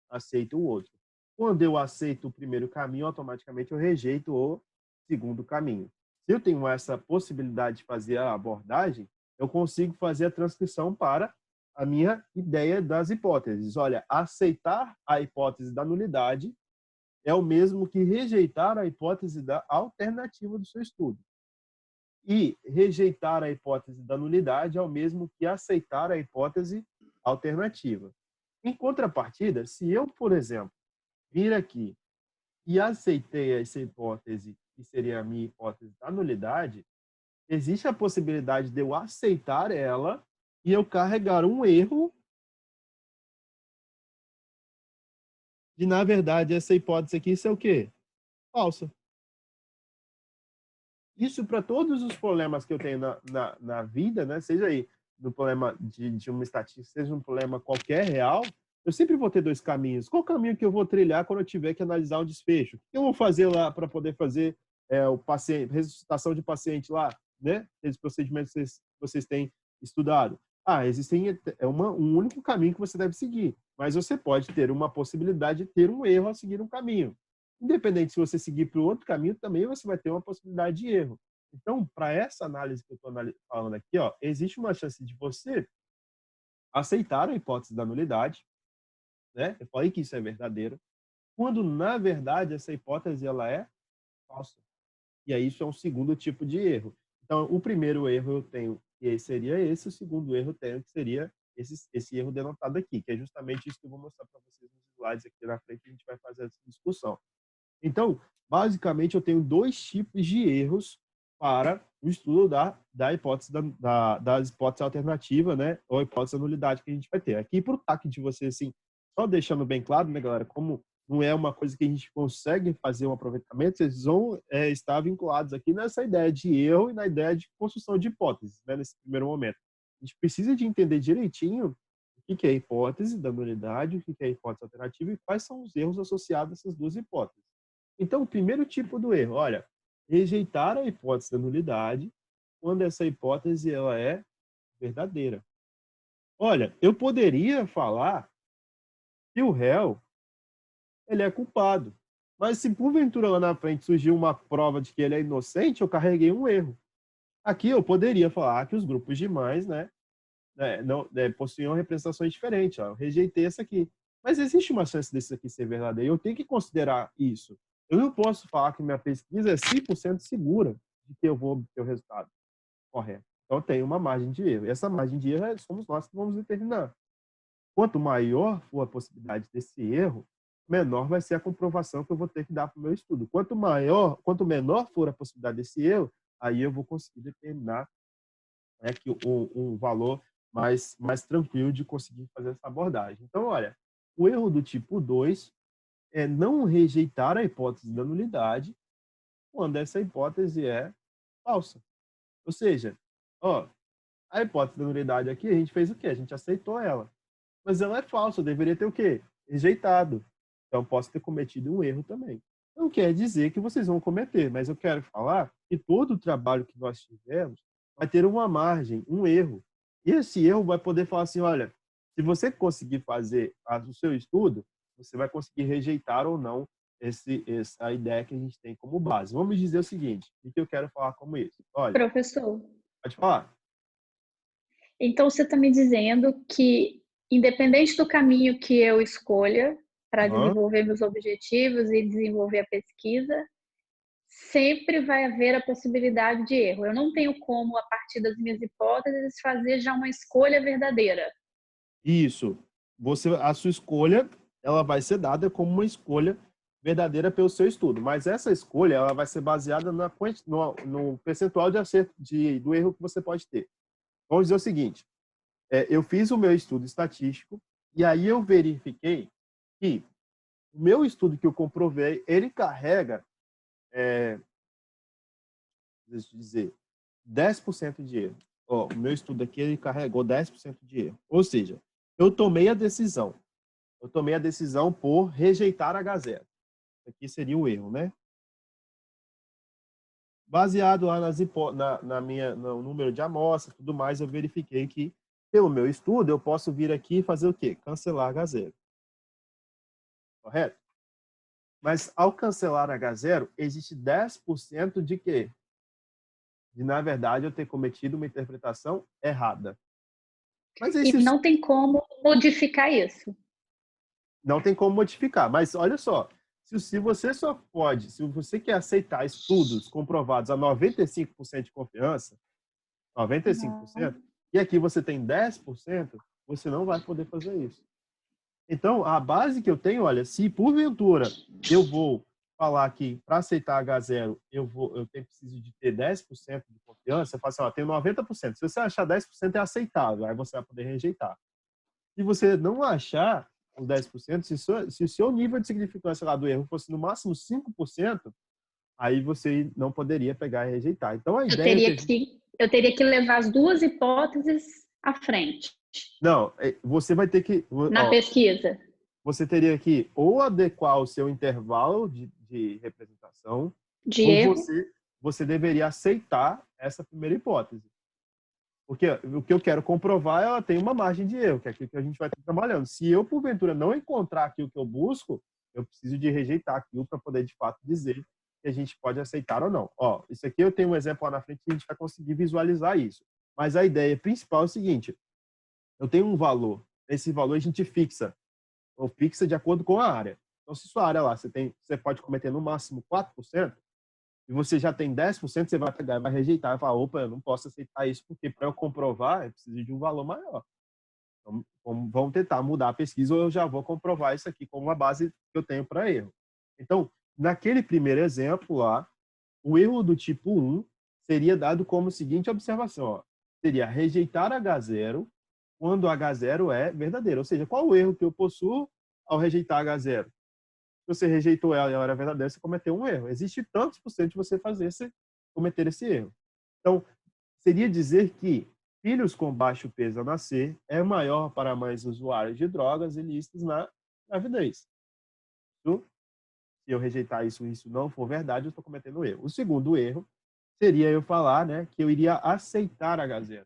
aceito o outro. Quando eu aceito o primeiro caminho, automaticamente eu rejeito o segundo caminho. Se eu tenho essa possibilidade de fazer a abordagem, eu consigo fazer a transcrição para a minha ideia das hipóteses. Olha, aceitar a hipótese da nulidade é o mesmo que rejeitar a hipótese da alternativa do seu estudo. E rejeitar a hipótese da nulidade é o mesmo que aceitar a hipótese alternativa. Em contrapartida, se eu, por exemplo, vir aqui e aceitei essa hipótese, que seria a minha hipótese da nulidade, existe a possibilidade de eu aceitar ela e eu carregar um erro de, na verdade, essa hipótese aqui ser o quê? Falsa. Isso para todos os problemas que eu tenho na vida, né? Seja aí no problema de uma estatística, seja um problema qualquer real, eu sempre vou ter dois caminhos. Qual caminho que eu vou trilhar quando eu tiver que analisar um desfecho? O que eu vou fazer lá para poder fazer o paciente, ressuscitação de paciente lá, né? Esses procedimentos que vocês têm estudado. Ah, existem um único caminho que você deve seguir, mas você pode ter uma possibilidade de ter um erro ao seguir um caminho. Independente se você seguir para o outro caminho, também você vai ter uma possibilidade de erro. Então, para essa análise que eu estou falando aqui, ó, existe uma chance de você aceitar a hipótese da nulidade, né? Eu falei que isso é verdadeiro, quando na verdade essa hipótese ela é falsa. E aí isso é um segundo tipo de erro. Então, o primeiro erro eu tenho que seria esse, o segundo erro eu tenho que seria esse erro denotado aqui, que é justamente isso que eu vou mostrar para vocês nos slides aqui na frente, a gente vai fazer essa discussão. Então, basicamente, eu tenho dois tipos de erros para o estudo da hipótese das hipóteses alternativas, né, ou hipótese da nulidade que a gente vai ter. Aqui, para o TAC de vocês, assim, só deixando bem claro, né, galera, como não é uma coisa que a gente consegue fazer um aproveitamento, vocês vão estar vinculados aqui nessa ideia de erro e na ideia de construção de hipóteses, né, nesse primeiro momento. A gente precisa de entender direitinho o que é a hipótese da nulidade, o que é a hipótese alternativa e quais são os erros associados a essas duas hipóteses. Então, o primeiro tipo do erro, olha, rejeitar a hipótese da nulidade quando essa hipótese ela é verdadeira. Olha, eu poderia falar que o réu ele é culpado, mas se porventura lá na frente surgiu uma prova de que ele é inocente, eu carreguei um erro. Aqui eu poderia falar que os grupos de mães, não, possuíam representações diferentes. Ó. Eu rejeitei essa aqui. Mas existe uma chance desse aqui ser verdadeiro. Eu tenho que considerar isso. Eu não posso falar que minha pesquisa é 100% segura de que eu vou obter o resultado correto. Então, tem uma margem de erro. E essa margem de erro somos nós que vamos determinar. Quanto maior for a possibilidade desse erro, menor vai ser a comprovação que eu vou ter que dar para o meu estudo. Quanto menor for a possibilidade desse erro, aí eu vou conseguir determinar, né, que um valor mais tranquilo de conseguir fazer essa abordagem. Então, olha, o erro do tipo 2 é não rejeitar a hipótese da nulidade quando essa hipótese é falsa. Ou seja, ó, a hipótese da nulidade aqui, a gente fez o quê? A gente aceitou ela. Mas ela é falsa, eu deveria ter o quê? Rejeitado. Então, posso ter cometido um erro também. Não quer dizer que vocês vão cometer, mas eu quero falar que todo o trabalho que nós tivemos vai ter uma margem, um erro. E esse erro vai poder falar assim, olha, se você conseguir fazer o seu estudo, você vai conseguir rejeitar ou não essa ideia que a gente tem como base. Vamos dizer o seguinte, o que eu quero falar como isso? Olha, Professor, pode falar. então você está me dizendo que, independente do caminho que eu escolha para Uhum. desenvolver meus objetivos e desenvolver a pesquisa, sempre vai haver a possibilidade de erro. Eu não tenho como, a partir das minhas hipóteses, fazer já uma escolha verdadeira. Isso. A sua escolha, ela vai ser dada como uma escolha verdadeira pelo seu estudo, mas essa escolha ela vai ser baseada no percentual de acerto do erro que você pode ter. Vamos dizer o seguinte: eu fiz o meu estudo estatístico e aí eu verifiquei que o meu estudo que eu comprovei, ele carrega, deixa eu dizer, 10% de erro. Ó, o meu estudo aqui ele carregou 10% de erro. Ou seja, eu tomei a decisão por rejeitar H0. Aqui seria o erro, né? Baseado lá no número de amostras, tudo mais, eu verifiquei que, pelo meu estudo, eu posso vir aqui e fazer o quê? Cancelar H0. Correto? Mas, ao cancelar H0, existe 10% de quê? De, na verdade, eu ter cometido uma interpretação errada. Mas E esse não tem como modificar isso. não tem como modificar. Mas, olha só, se você só pode, se você quer aceitar estudos comprovados a 95% de confiança, 95%, e aqui você tem 10%, você não vai poder fazer isso. Então, a base que eu tenho, olha, se porventura eu vou falar que para aceitar H0 eu preciso de ter 10% de confiança, eu falo assim, ó, tenho 90%. Se você achar 10% é aceitável, aí você vai poder rejeitar. Se você não achar os 10%, se o seu nível de significância lá do erro fosse no máximo 5%, aí você não poderia pegar e rejeitar. Então, a Eu ideia que teria a gente... que, eu teria que levar as duas hipóteses à frente Não, você vai ter que... na Ó, pesquisa. você teria que ou adequar o seu intervalo de representação, De ou erro. você deveria aceitar essa primeira hipótese. Porque o que eu quero comprovar, ela tem uma margem de erro, que é aquilo que a gente vai estar trabalhando. Se eu, porventura, não encontrar aquilo que eu busco, eu preciso de rejeitar aquilo para poder, de fato, dizer que a gente pode aceitar ou não. Ó, isso aqui eu tenho um exemplo lá na frente que a gente vai conseguir visualizar isso. Mas a ideia principal é o seguinte, eu tenho um valor, esse valor a gente fixa, ou fixa de acordo com a área. Então, se sua área lá, você pode cometer no máximo 4%, e você já tem 10%, você vai pegar e vai rejeitar, vai falar, opa, eu não posso aceitar isso, porque para eu comprovar, eu preciso de um valor maior. Então, vamos tentar mudar a pesquisa, ou eu já vou comprovar isso aqui como uma base que eu tenho para erro. Então, naquele primeiro exemplo lá, o erro do tipo 1 seria dado como seguinte observação, ó, seria rejeitar H0 quando H0 é verdadeiro. Ou seja, qual o erro que eu possuo ao rejeitar H0? Se você rejeitou ela e ela era verdadeira, você cometeu um erro. Existe tantos por cento de você cometer esse erro. Então, seria dizer que filhos com baixo peso ao nascer é maior para mães usuárias de drogas ilícitas na gravidez. Se eu rejeitar isso e isso não for verdade, eu estou cometendo um erro. O segundo erro seria eu falar, né, que eu iria aceitar H0.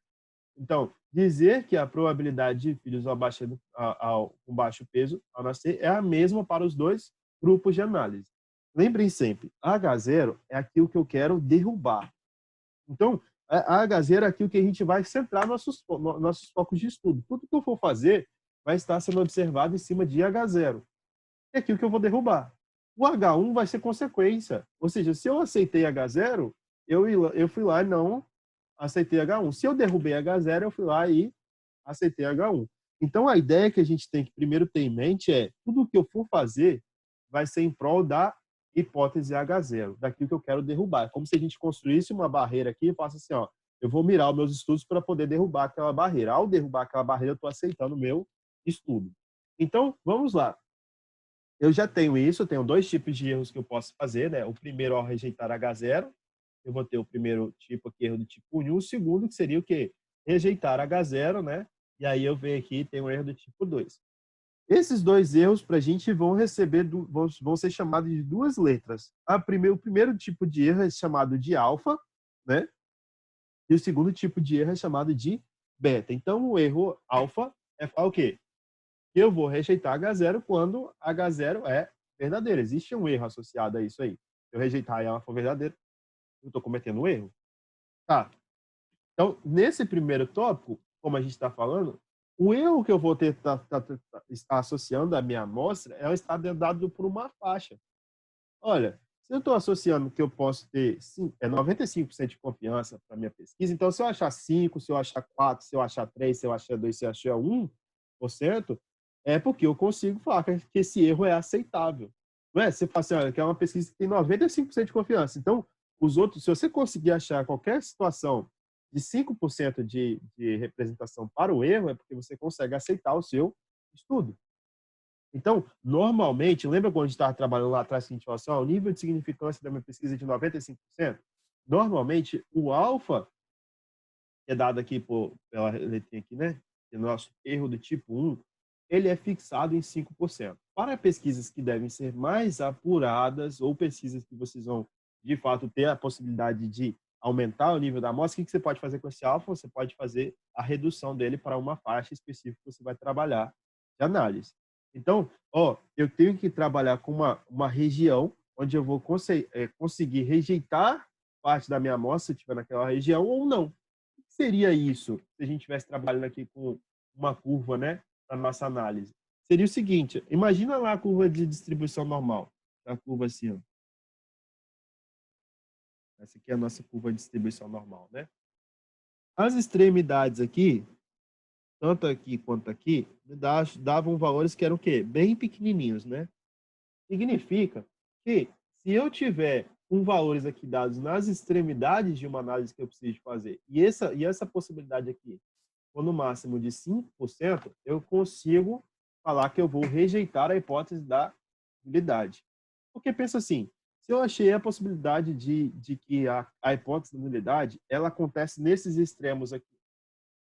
Então, dizer que a probabilidade de filhos com baixo peso ao nascer é a mesma para os dois grupos de análise. Lembrem sempre, H0 é aquilo que eu quero derrubar. Então, A H0 é aquilo que a gente vai centrar nossos focos de estudo. Tudo que eu for fazer vai estar sendo observado em cima de H0. É aquilo que eu vou derrubar. O H1 vai ser consequência. Ou seja, se eu aceitei H0, eu fui lá e não aceitei H1. Se eu derrubei H0, eu fui lá e aceitei H1. Então, a ideia que a gente tem que primeiro ter em mente é tudo o que eu for fazer vai ser em prol da hipótese H0, daquilo que eu quero derrubar. É como se a gente construísse uma barreira aqui e falasse assim, ó, eu vou mirar os meus estudos para poder derrubar aquela barreira. Ao derrubar aquela barreira, eu estou aceitando o meu estudo. Então, vamos lá. Eu já tenho isso, eu tenho dois tipos de erros que eu posso fazer, né? O primeiro, ao rejeitar H0, eu vou ter o primeiro tipo aqui, erro do tipo 1, e o segundo, que seria o quê? Rejeitar H0, né? E aí eu venho aqui e tenho um erro do tipo 2. Esses dois erros, para a gente, vão ser chamados de duas letras. O primeiro tipo de erro é chamado de alfa, né? E o segundo tipo de erro é chamado de beta. Então, o erro alfa é falar o quê? Eu vou rejeitar H0 quando H0 é verdadeiro. Existe um erro associado a isso aí. Se eu rejeitar e ela for verdadeira, eu estou cometendo um erro. Tá. Então, nesse primeiro tópico, como a gente está falando, o erro que eu vou estar associando à minha amostra é estar dado por uma faixa. Olha, se eu estou associando que eu posso ter 95% de confiança para minha pesquisa, então se eu achar 5, se eu achar 4, se eu achar 3, se eu achar 2, se eu achar 1%, é porque eu consigo falar que esse erro é aceitável. Não é? Você fala assim, olha, que é uma pesquisa que tem 95% de confiança. Então, os outros, se você conseguir achar qualquer situação de 5% de representação para o erro, é porque você consegue aceitar o seu estudo. Então, normalmente, lembra quando a gente estava trabalhando lá atrás que a gente falou assim, o nível de significância da minha pesquisa é de 95%? Normalmente, o alfa, que é dado aqui pela letrinha aqui, né? Que é o nosso erro do tipo 1, ele é fixado em 5%. Para pesquisas que devem ser mais apuradas ou pesquisas que vocês vão, de fato, ter a possibilidade de aumentar o nível da amostra, o que você pode fazer com esse alfa? Você pode fazer a redução dele para uma faixa específica que você vai trabalhar de análise. Então, eu tenho que trabalhar com uma região onde eu vou conseguir rejeitar parte da minha amostra, se estiver naquela região, ou não. O que seria isso se a gente estivesse trabalhando aqui com uma curva, né, para nossa análise? Seria o seguinte, imagina lá a curva de distribuição normal, a curva assim, ó. Essa aqui é a nossa curva de distribuição normal, né? As extremidades aqui, tanto aqui quanto aqui, davam valores que eram o quê? Bem pequenininhos, né? Significa que se eu tiver com valores aqui dados nas extremidades de uma análise que eu preciso fazer, e essa possibilidade aqui for no máximo de 5%, eu consigo falar que eu vou rejeitar a hipótese da nulidade. Porque pensa assim, se eu achei a possibilidade de que a hipótese da nulidade ela acontece nesses extremos aqui,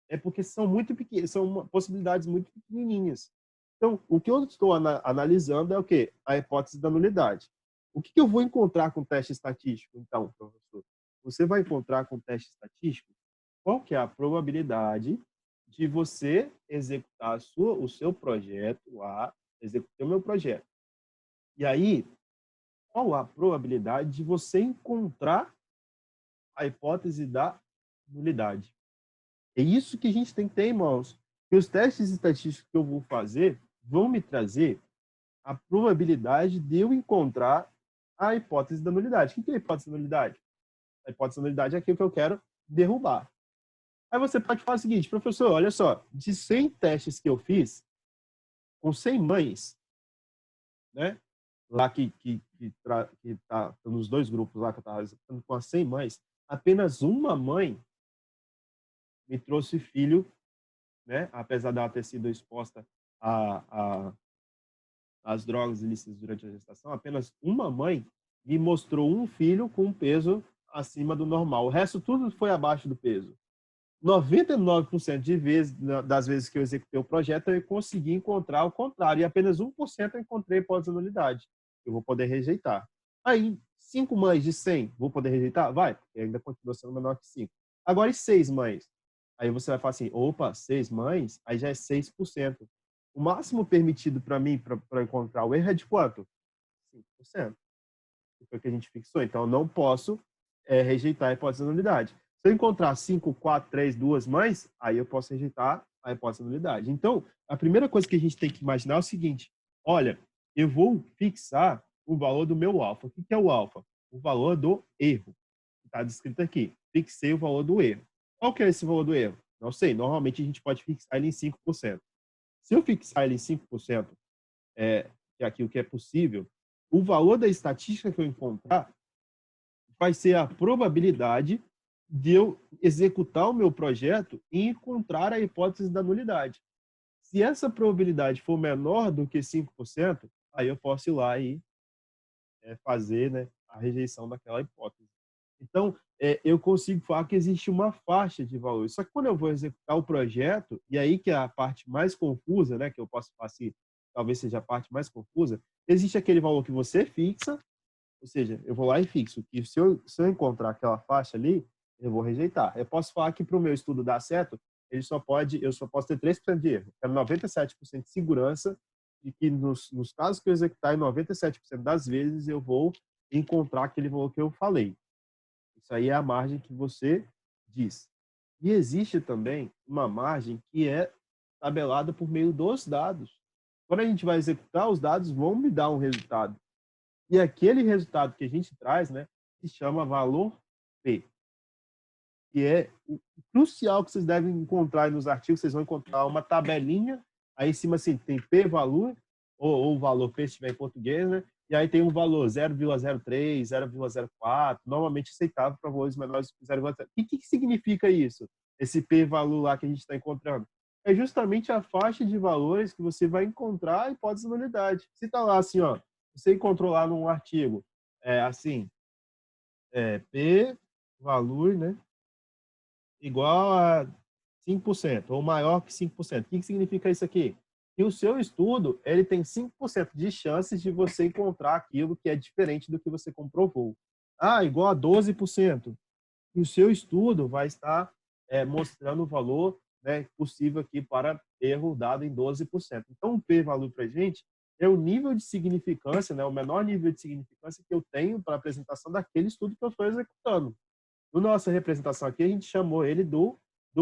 é porque são muito pequenos, são possibilidades muito pequenininhas. Então, o que eu estou analisando é o quê? A hipótese da nulidade. O que eu vou encontrar com o teste estatístico, então, professor? Você vai encontrar com o teste estatístico qual que é a probabilidade de você executar o seu projeto lá, executar o meu projeto. E aí, qual a probabilidade de você encontrar a hipótese da nulidade? É isso que a gente tem que ter, irmãos. Que os testes estatísticos que eu vou fazer vão me trazer a probabilidade de eu encontrar a hipótese da nulidade. O que é a hipótese da nulidade? A hipótese da nulidade é aquilo que eu quero derrubar. Aí você pode falar o seguinte, professor, olha só, de 100 testes que eu fiz, com 100 mães, né? Lá que tá nos dois grupos lá que eu estava executando com as 100 mães, apenas uma mãe me trouxe filho, né? Apesar dela ter sido exposta às drogas ilícitas durante a gestação, apenas uma mãe me mostrou um filho com um peso acima do normal. O resto tudo foi abaixo do peso. 99% das vezes que eu executei o projeto, eu consegui encontrar o contrário. E apenas 1% eu encontrei pós-nulidade. Eu vou poder rejeitar. Aí, 5 mães de 100, vou poder rejeitar? Vai, porque ainda continua sendo menor que 5. Agora, e 6 mães? Aí você vai falar assim, opa, 6 mães? Aí já é 6%. O máximo permitido para mim, para encontrar o erro, é de quanto? 5%. Que foi o que a gente fixou. Então, eu não posso rejeitar a hipótese da nulidade. Se eu encontrar 5, 4, 3, 2 mães, aí eu posso rejeitar a hipótese da nulidade. Então, a primeira coisa que a gente tem que imaginar é o seguinte: olha, eu vou fixar o valor do meu alfa. O que é o alfa? O valor do erro. Está descrito aqui. Fixei o valor do erro. Qual que é esse valor do erro? Não sei. Normalmente a gente pode fixar ele em 5%. Se eu fixar ele em 5%, que é aquilo que é possível, o valor da estatística que eu encontrar vai ser a probabilidade de eu executar o meu projeto e encontrar a hipótese da nulidade. Se essa probabilidade for menor do que 5%, aí eu posso ir lá e fazer, né, a rejeição daquela hipótese. Então, eu consigo falar que existe uma faixa de valores. Só que quando eu vou executar o projeto, e aí que é a parte mais confusa, né, que eu posso falar assim, talvez seja a parte mais confusa, existe aquele valor que você fixa, ou seja, eu vou lá e fixo, que se eu encontrar aquela faixa ali, eu vou rejeitar. Eu posso falar que para o meu estudo dar certo, eu só posso ter 3% de erro. É 97% de segurança de que nos casos que eu executar, em 97% das vezes eu vou encontrar aquele valor que eu falei. Isso aí é a margem que você diz. E existe também uma margem que é tabelada por meio dos dados. Quando a gente vai executar, os dados vão me dar um resultado. E aquele resultado que a gente traz, né, se chama valor P, que é o crucial que vocês devem encontrar nos artigos. Vocês vão encontrar uma tabelinha, aí em cima assim, tem P-valor, ou valor P se estiver em português, né? E aí tem um valor 0,03, 0,04, normalmente aceitável para valores menores que 0,0. E o que significa isso? Esse P-valor lá que a gente está encontrando? É justamente a faixa de valores que você vai encontrar a hipótese de nulidade. Se está lá assim, ó, você encontrou lá num artigo, assim, P valor, né, igual a 5%, ou maior que 5%. O que significa isso aqui? Que o seu estudo, ele tem 5% de chances de você encontrar aquilo que é diferente do que você comprovou. Ah, igual a 12%. E o seu estudo vai estar mostrando o valor, né, possível aqui para erro dado em 12%. Então, o p-valor para a gente é o nível de significância, né, o menor nível de significância que eu tenho para a apresentação daquele estudo que eu estou executando. Na nossa representação aqui, a gente chamou ele do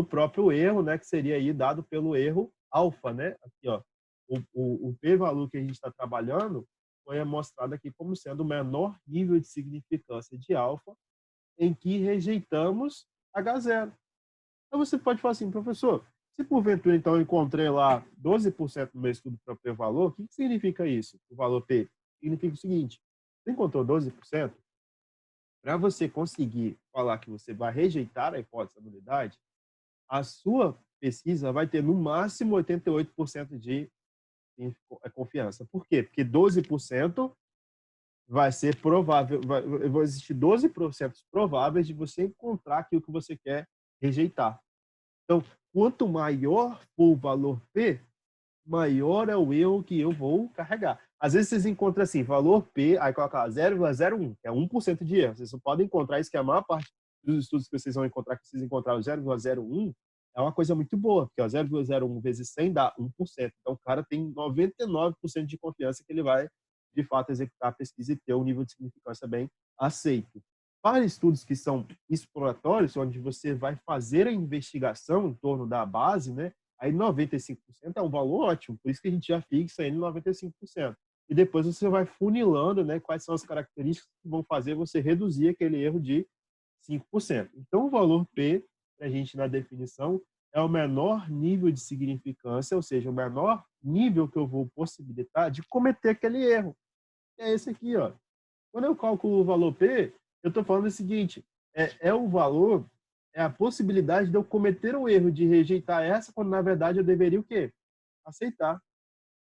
próprio erro, né, que seria aí dado pelo erro alfa, né? Aqui, ó, o p-valor que a gente está trabalhando foi mostrado aqui como sendo o menor nível de significância de alfa em que rejeitamos H0. Então você pode falar assim, professor, se porventura então eu encontrei lá 12% no meu estudo para p-valor, o que significa isso? O valor P significa o seguinte: você encontrou 12%, para você conseguir falar que você vai rejeitar a hipótese da nulidade, a sua pesquisa vai ter no máximo 88% de confiança. Por quê? Porque 12% vai ser provável, vai existir 12% prováveis de você encontrar aquilo que você quer rejeitar. Então, quanto maior for o valor P, maior é o erro que eu vou carregar. Às vezes vocês encontram assim, valor P, aí coloca lá 0,01, que é 1% de erro. Vocês só podem encontrar isso, que a maior parte dos estudos que vocês vão encontrar, que vocês encontraram 0,01, é uma coisa muito boa, porque 0,01 vezes 100 dá 1%. Então, o cara tem 99% de confiança que ele vai, de fato, executar a pesquisa e ter um nível de significância bem aceito. Para estudos que são exploratórios, onde você vai fazer a investigação em torno da base, né, aí 95% é um valor ótimo, por isso que a gente já fixa ele em 95%. E depois você vai funilando, né, quais são as características que vão fazer você reduzir aquele erro de 5%. Então, o valor P, para a gente na definição, é o menor nível de significância, ou seja, o menor nível que eu vou possibilitar de cometer aquele erro. É esse aqui, ó. Quando eu calculo o valor P, eu estou falando o seguinte, é o valor, é a possibilidade de eu cometer o erro de rejeitar essa, quando na verdade eu deveria o quê? Aceitar.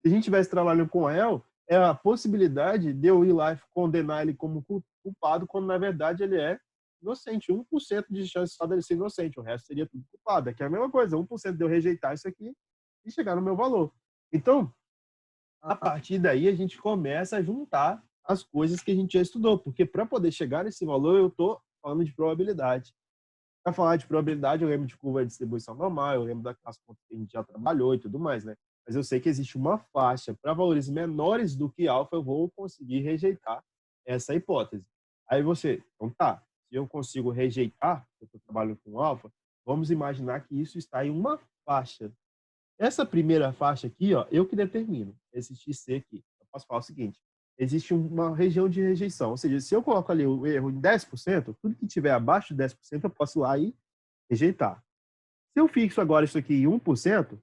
Se a gente estivesse trabalhando com réu, é a possibilidade de eu ir lá e condenar ele como culpado, quando na verdade ele é inocente. 1% de chance só dele ser inocente, o resto seria tudo culpado. Aqui é a mesma coisa, 1% de eu rejeitar isso aqui e chegar no meu valor. Então, a partir daí, a gente começa a juntar as coisas que a gente já estudou, porque para poder chegar nesse valor, eu estou falando de probabilidade. Para falar de probabilidade, eu lembro de curva de distribuição normal, eu lembro das contas que a gente já trabalhou e tudo mais, né? Mas eu sei que existe uma faixa. Para valores menores do que alfa, eu vou conseguir rejeitar essa hipótese. Aí você, então tá, se eu consigo rejeitar, eu estou trabalhando com alfa, vamos imaginar que isso está em uma faixa. Essa primeira faixa aqui, ó, eu que determino, esse XC aqui. Eu posso falar o seguinte, existe uma região de rejeição, ou seja, se eu coloco ali o erro em 10%, tudo que tiver abaixo de 10%, eu posso ir lá e rejeitar. Se eu fixo agora isso aqui em 1%,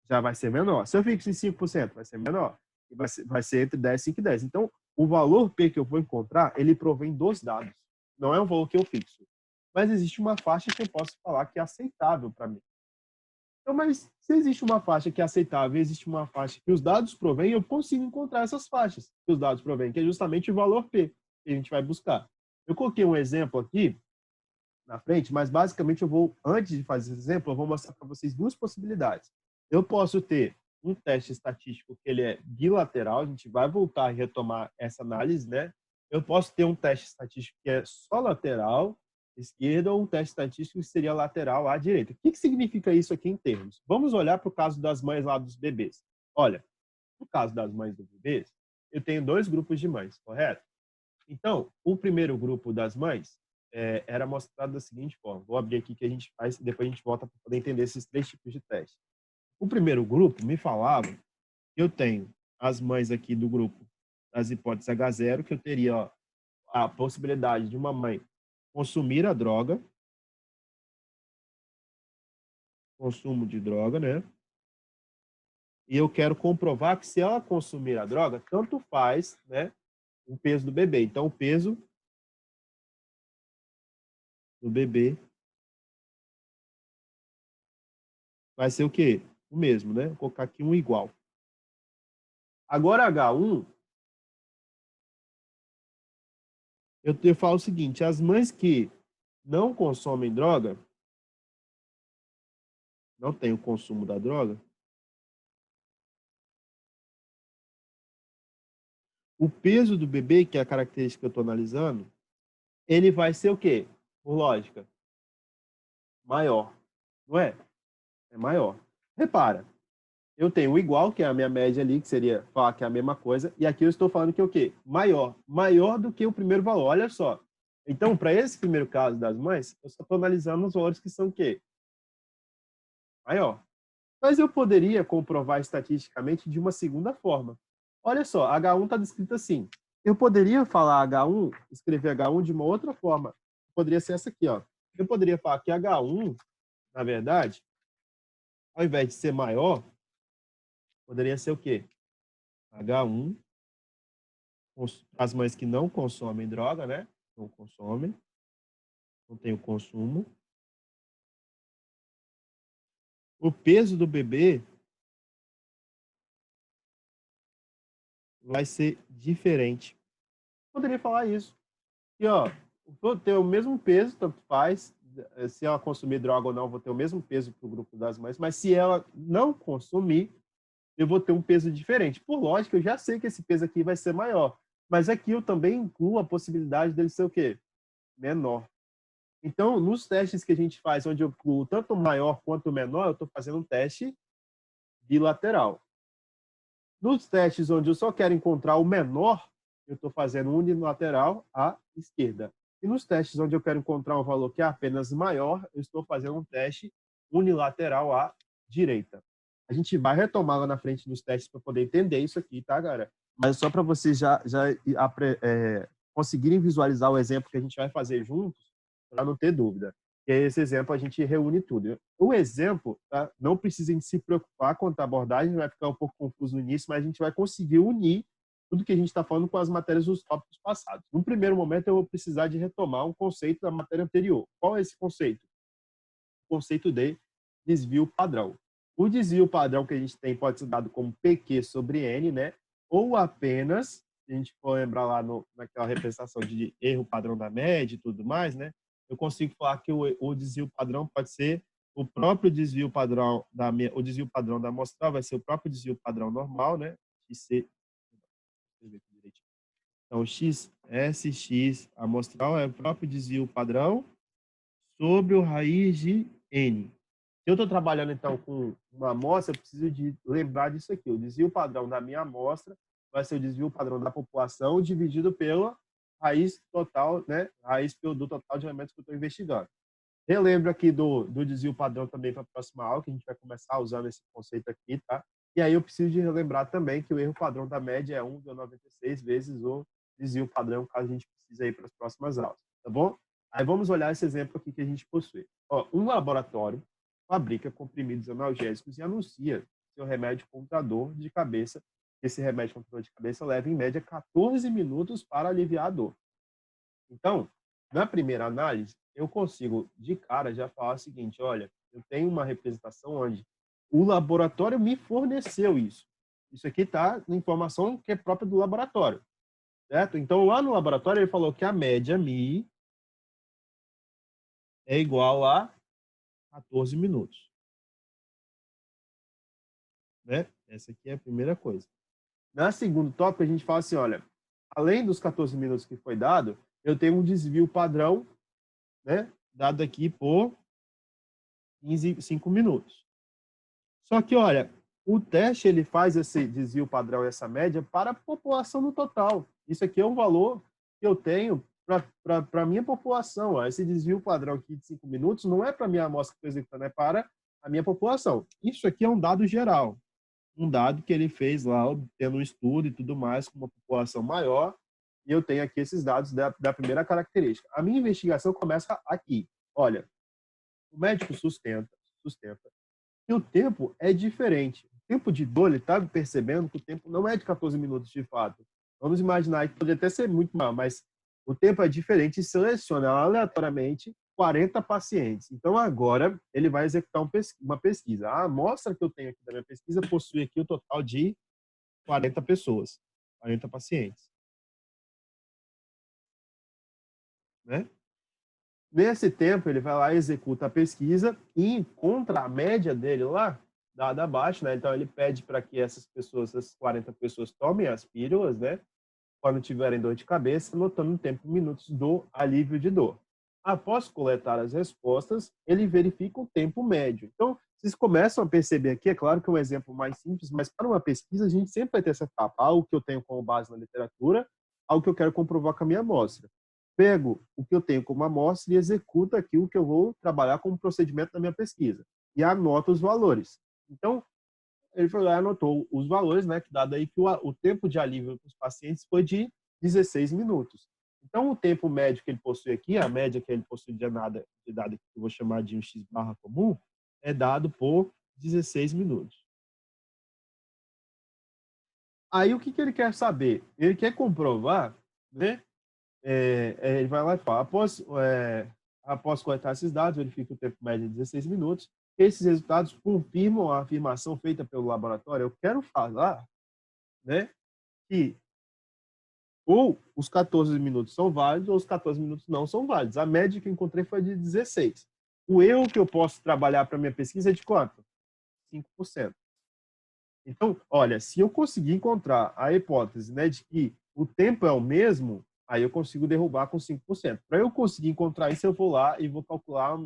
já vai ser menor. Se eu fixo em 5%, vai ser menor. E vai ser entre 10, 5 e 10. Então, o valor P que eu vou encontrar, ele provém dos dados. Não é um valor que eu fixo. Mas existe uma faixa que eu posso falar que é aceitável para mim. Então, mas se existe uma faixa que é aceitável e existe uma faixa que os dados provêm, eu consigo encontrar essas faixas que os dados provêm, que é justamente o valor P que a gente vai buscar. Eu coloquei um exemplo aqui na frente, mas basicamente eu vou, antes de fazer esse exemplo, eu vou mostrar para vocês duas possibilidades. Eu posso ter um teste estatístico que ele é bilateral, a gente vai voltar e retomar essa análise, né? Eu posso ter um teste estatístico que é só lateral, esquerda, ou um teste estatístico que seria lateral à direita. O que significa isso aqui em termos? Vamos olhar para o caso das mães lá dos bebês. Olha, no caso das mães dos bebês, eu tenho dois grupos de mães, correto? Então, o primeiro grupo das mães era mostrado da seguinte forma. Vou abrir aqui que a gente faz, depois a gente volta para poder entender esses três tipos de teste. O primeiro grupo me falava que eu tenho as mães aqui do grupo das hipóteses H0, que eu teria a possibilidade de uma mãe consumir a droga, consumo de droga, né? E eu quero comprovar que se ela consumir a droga, tanto faz, né, o peso do bebê. Então, o peso do bebê vai ser o quê? O mesmo, né? Vou colocar aqui um igual. Agora, H1, eu falo o seguinte, as mães que não consomem droga, não tem o consumo da droga, o peso do bebê, que é a característica que eu estou analisando, ele vai ser o quê? Por lógica, maior. Não é? É maior. Repara, eu tenho o igual, que é a minha média ali, que seria falar que é a mesma coisa, e aqui eu estou falando que é o quê? Maior. Maior do que o primeiro valor, olha só. Então, para esse primeiro caso das mães, eu só estou analisando os valores que são o quê? Maior. Mas eu poderia comprovar estatisticamente de uma segunda forma. Olha só, H1 está descrito assim. Eu poderia falar H1, escrever H1 de uma outra forma. Poderia ser essa aqui, ó. Eu poderia falar que H1, na verdade, ao invés de ser maior, poderia ser o quê? H1, as mães que não consomem droga, né? Não consomem, não tem o consumo. O peso do bebê vai ser diferente. Poderia falar isso. E, ó, vou ter o mesmo peso, tanto faz, se ela consumir droga ou não, vou ter o mesmo peso para o grupo das mães, mas se ela não consumir, eu vou ter um peso diferente. Por lógica, eu já sei que esse peso aqui vai ser maior, mas aqui eu também incluo a possibilidade dele ser o quê? Menor. Então, nos testes que a gente faz, onde eu incluo tanto o maior quanto o menor, eu estou fazendo um teste bilateral. Nos testes onde eu só quero encontrar o menor, eu estou fazendo unilateral à esquerda. E nos testes onde eu quero encontrar um valor que é apenas maior, eu estou fazendo um teste unilateral à direita. A gente vai retomar lá na frente nos testes para poder entender isso aqui, tá, galera? Mas só para vocês já conseguirem visualizar o exemplo que a gente vai fazer juntos, para não ter dúvida. E aí, esse exemplo, a gente reúne tudo. O exemplo, tá? Não precisem se preocupar quanto à abordagem, vai ficar um pouco confuso no início, mas a gente vai conseguir unir tudo que a gente está falando com as matérias dos tópicos passados. No primeiro momento, eu vou precisar de retomar um conceito da matéria anterior. Qual é esse conceito? O conceito de desvio padrão. O desvio padrão que a gente tem pode ser dado como PQ sobre N, né? Ou apenas, se a gente for lembrar lá naquela representação de erro padrão da média e tudo mais, né? Eu consigo falar que o desvio padrão pode ser o próprio desvio padrão o desvio padrão da amostral vai ser o próprio desvio padrão normal, né? XC, então, XSX amostral é o próprio desvio padrão sobre o raiz de N. Se eu estou trabalhando, então, com uma amostra, eu preciso de lembrar disso aqui. O desvio padrão da minha amostra vai ser o desvio padrão da população dividido pela raiz total, né? Raiz do total de remédios que eu estou investigando. Relembro aqui do desvio padrão também para a próxima aula, que a gente vai começar usando esse conceito aqui, tá? E aí eu preciso de relembrar também que o erro padrão da média é 1,96 vezes o desvio padrão, caso a gente precise aí para as próximas aulas, tá bom? Aí vamos olhar esse exemplo aqui que a gente possui. Ó, um laboratório fabrica comprimidos analgésicos e anuncia seu remédio contra dor de cabeça. Esse remédio contra dor de cabeça leva, em média, 14 minutos para aliviar a dor. Então, na primeira análise, eu consigo, de cara, já falar o seguinte: olha, eu tenho uma representação onde o laboratório me forneceu isso. Isso aqui está na informação que é própria do laboratório, certo? Então, lá no laboratório, ele falou que a média Mi é igual a 14 minutos, né? Essa aqui é a primeira coisa. Na segundo tópico, a gente fala assim, olha, além dos 14 minutos que foi dado, eu tenho um desvio padrão, né, dado aqui por 5 minutos. Só que, olha, o teste ele faz esse desvio padrão, essa média, para a população no total. Isso aqui é um valor que eu tenho para a minha população. Ó. Esse desvio padrão aqui de 5 minutos não é para a minha amostra que estou executando, é para a minha população. Isso aqui é um dado geral. Um dado que ele fez lá, tendo um estudo e tudo mais, com uma população maior, e eu tenho aqui esses dados da primeira característica. A minha investigação começa aqui. Olha, o médico sustenta e o tempo é diferente. O tempo de dor, ele está percebendo que o tempo não é de 14 minutos de fato. Vamos imaginar que poderia até ser muito maior, mas o tempo é diferente e seleciona aleatoriamente 40 pacientes. Então, agora, ele vai executar uma pesquisa. A amostra que eu tenho aqui da minha pesquisa possui aqui o total de 40 pessoas, 40 pacientes. Né? Nesse tempo, ele vai lá, executa a pesquisa e encontra a média dele lá, dada abaixo, né? Então, ele pede para que essas pessoas, essas 40 pessoas, tomem as pílulas, né? Quando tiverem dor de cabeça, anotando o tempo em minutos do alívio de dor. Após coletar as respostas, ele verifica o tempo médio. Então, vocês começam a perceber aqui, é claro que é um exemplo mais simples, mas para uma pesquisa, a gente sempre vai ter essa etapa, algo que eu tenho como base na literatura, algo que eu quero comprovar com a minha amostra. Pego o que eu tenho como amostra e executo aquilo que eu vou trabalhar como procedimento da minha pesquisa. E anoto os valores. Então, ele foi lá e anotou os valores, né, que dado aí que o tempo de alívio para os pacientes foi de 16 minutos. Então, o tempo médio que ele possui aqui, a média que ele possui de dado que eu vou chamar de um x barra comum, é dado por 16 minutos. Aí, o que ele quer saber? Ele quer comprovar, né? Ele vai lá e fala, após coletar esses dados, verifica o tempo médio de 16 minutos, esses resultados confirmam a afirmação feita pelo laboratório. Eu quero falar, né, que ou os 14 minutos são válidos ou os 14 minutos não são válidos. A média que eu encontrei foi de 16. O erro que eu posso trabalhar para minha pesquisa é de quanto? 5%. Então, olha, se eu conseguir encontrar a hipótese, né, de que o tempo é o mesmo, aí eu consigo derrubar com 5%. Para eu conseguir encontrar isso, eu vou lá e vou calcular,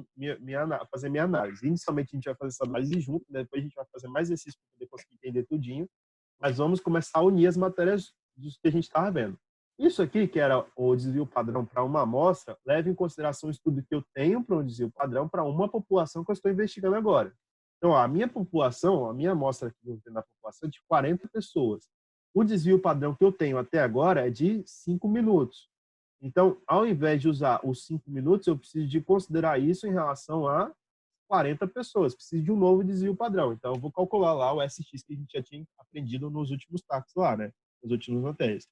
fazer minha análise. Inicialmente, a gente vai fazer essa análise junto, né? Depois a gente vai fazer mais exercício para poder conseguir entender tudinho. Mas vamos começar a unir as matérias dos que a gente estava vendo. Isso aqui, que era o desvio padrão para uma amostra, leva em consideração o estudo que eu tenho para um desvio padrão para uma população que eu estou investigando agora. Então, a minha população, a minha amostra que eu tenho na população é de 40 pessoas. O desvio padrão que eu tenho até agora é de 5 minutos. Então, ao invés de usar os 5 minutos, eu preciso de considerar isso em relação a 40 pessoas. Preciso de um novo desvio padrão. Então, eu vou calcular lá o SX que a gente já tinha aprendido nos últimos TACs lá, né? Nos últimos matérias.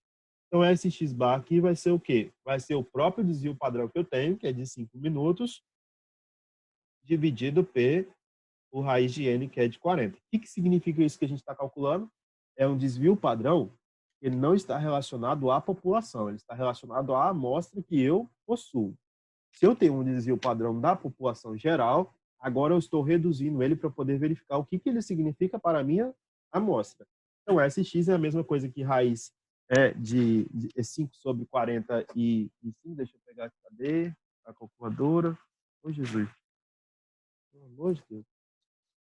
Então, SX bar aqui vai ser o quê? Vai ser o próprio desvio padrão que eu tenho, que é de 5 minutos, dividido por raiz de N, que é de 40. O que significa isso que a gente está calculando? É um desvio padrão, ele não está relacionado à população, ele está relacionado à amostra que eu possuo. Se eu tenho um desvio padrão da população geral, agora eu estou reduzindo ele para poder verificar o que ele significa para a minha amostra. Então, SX é a mesma coisa que raiz de 5 sobre 45. Deixa eu pegar aqui, cadê a calculadora? Ô, Jesus. Pelo amor de Deus.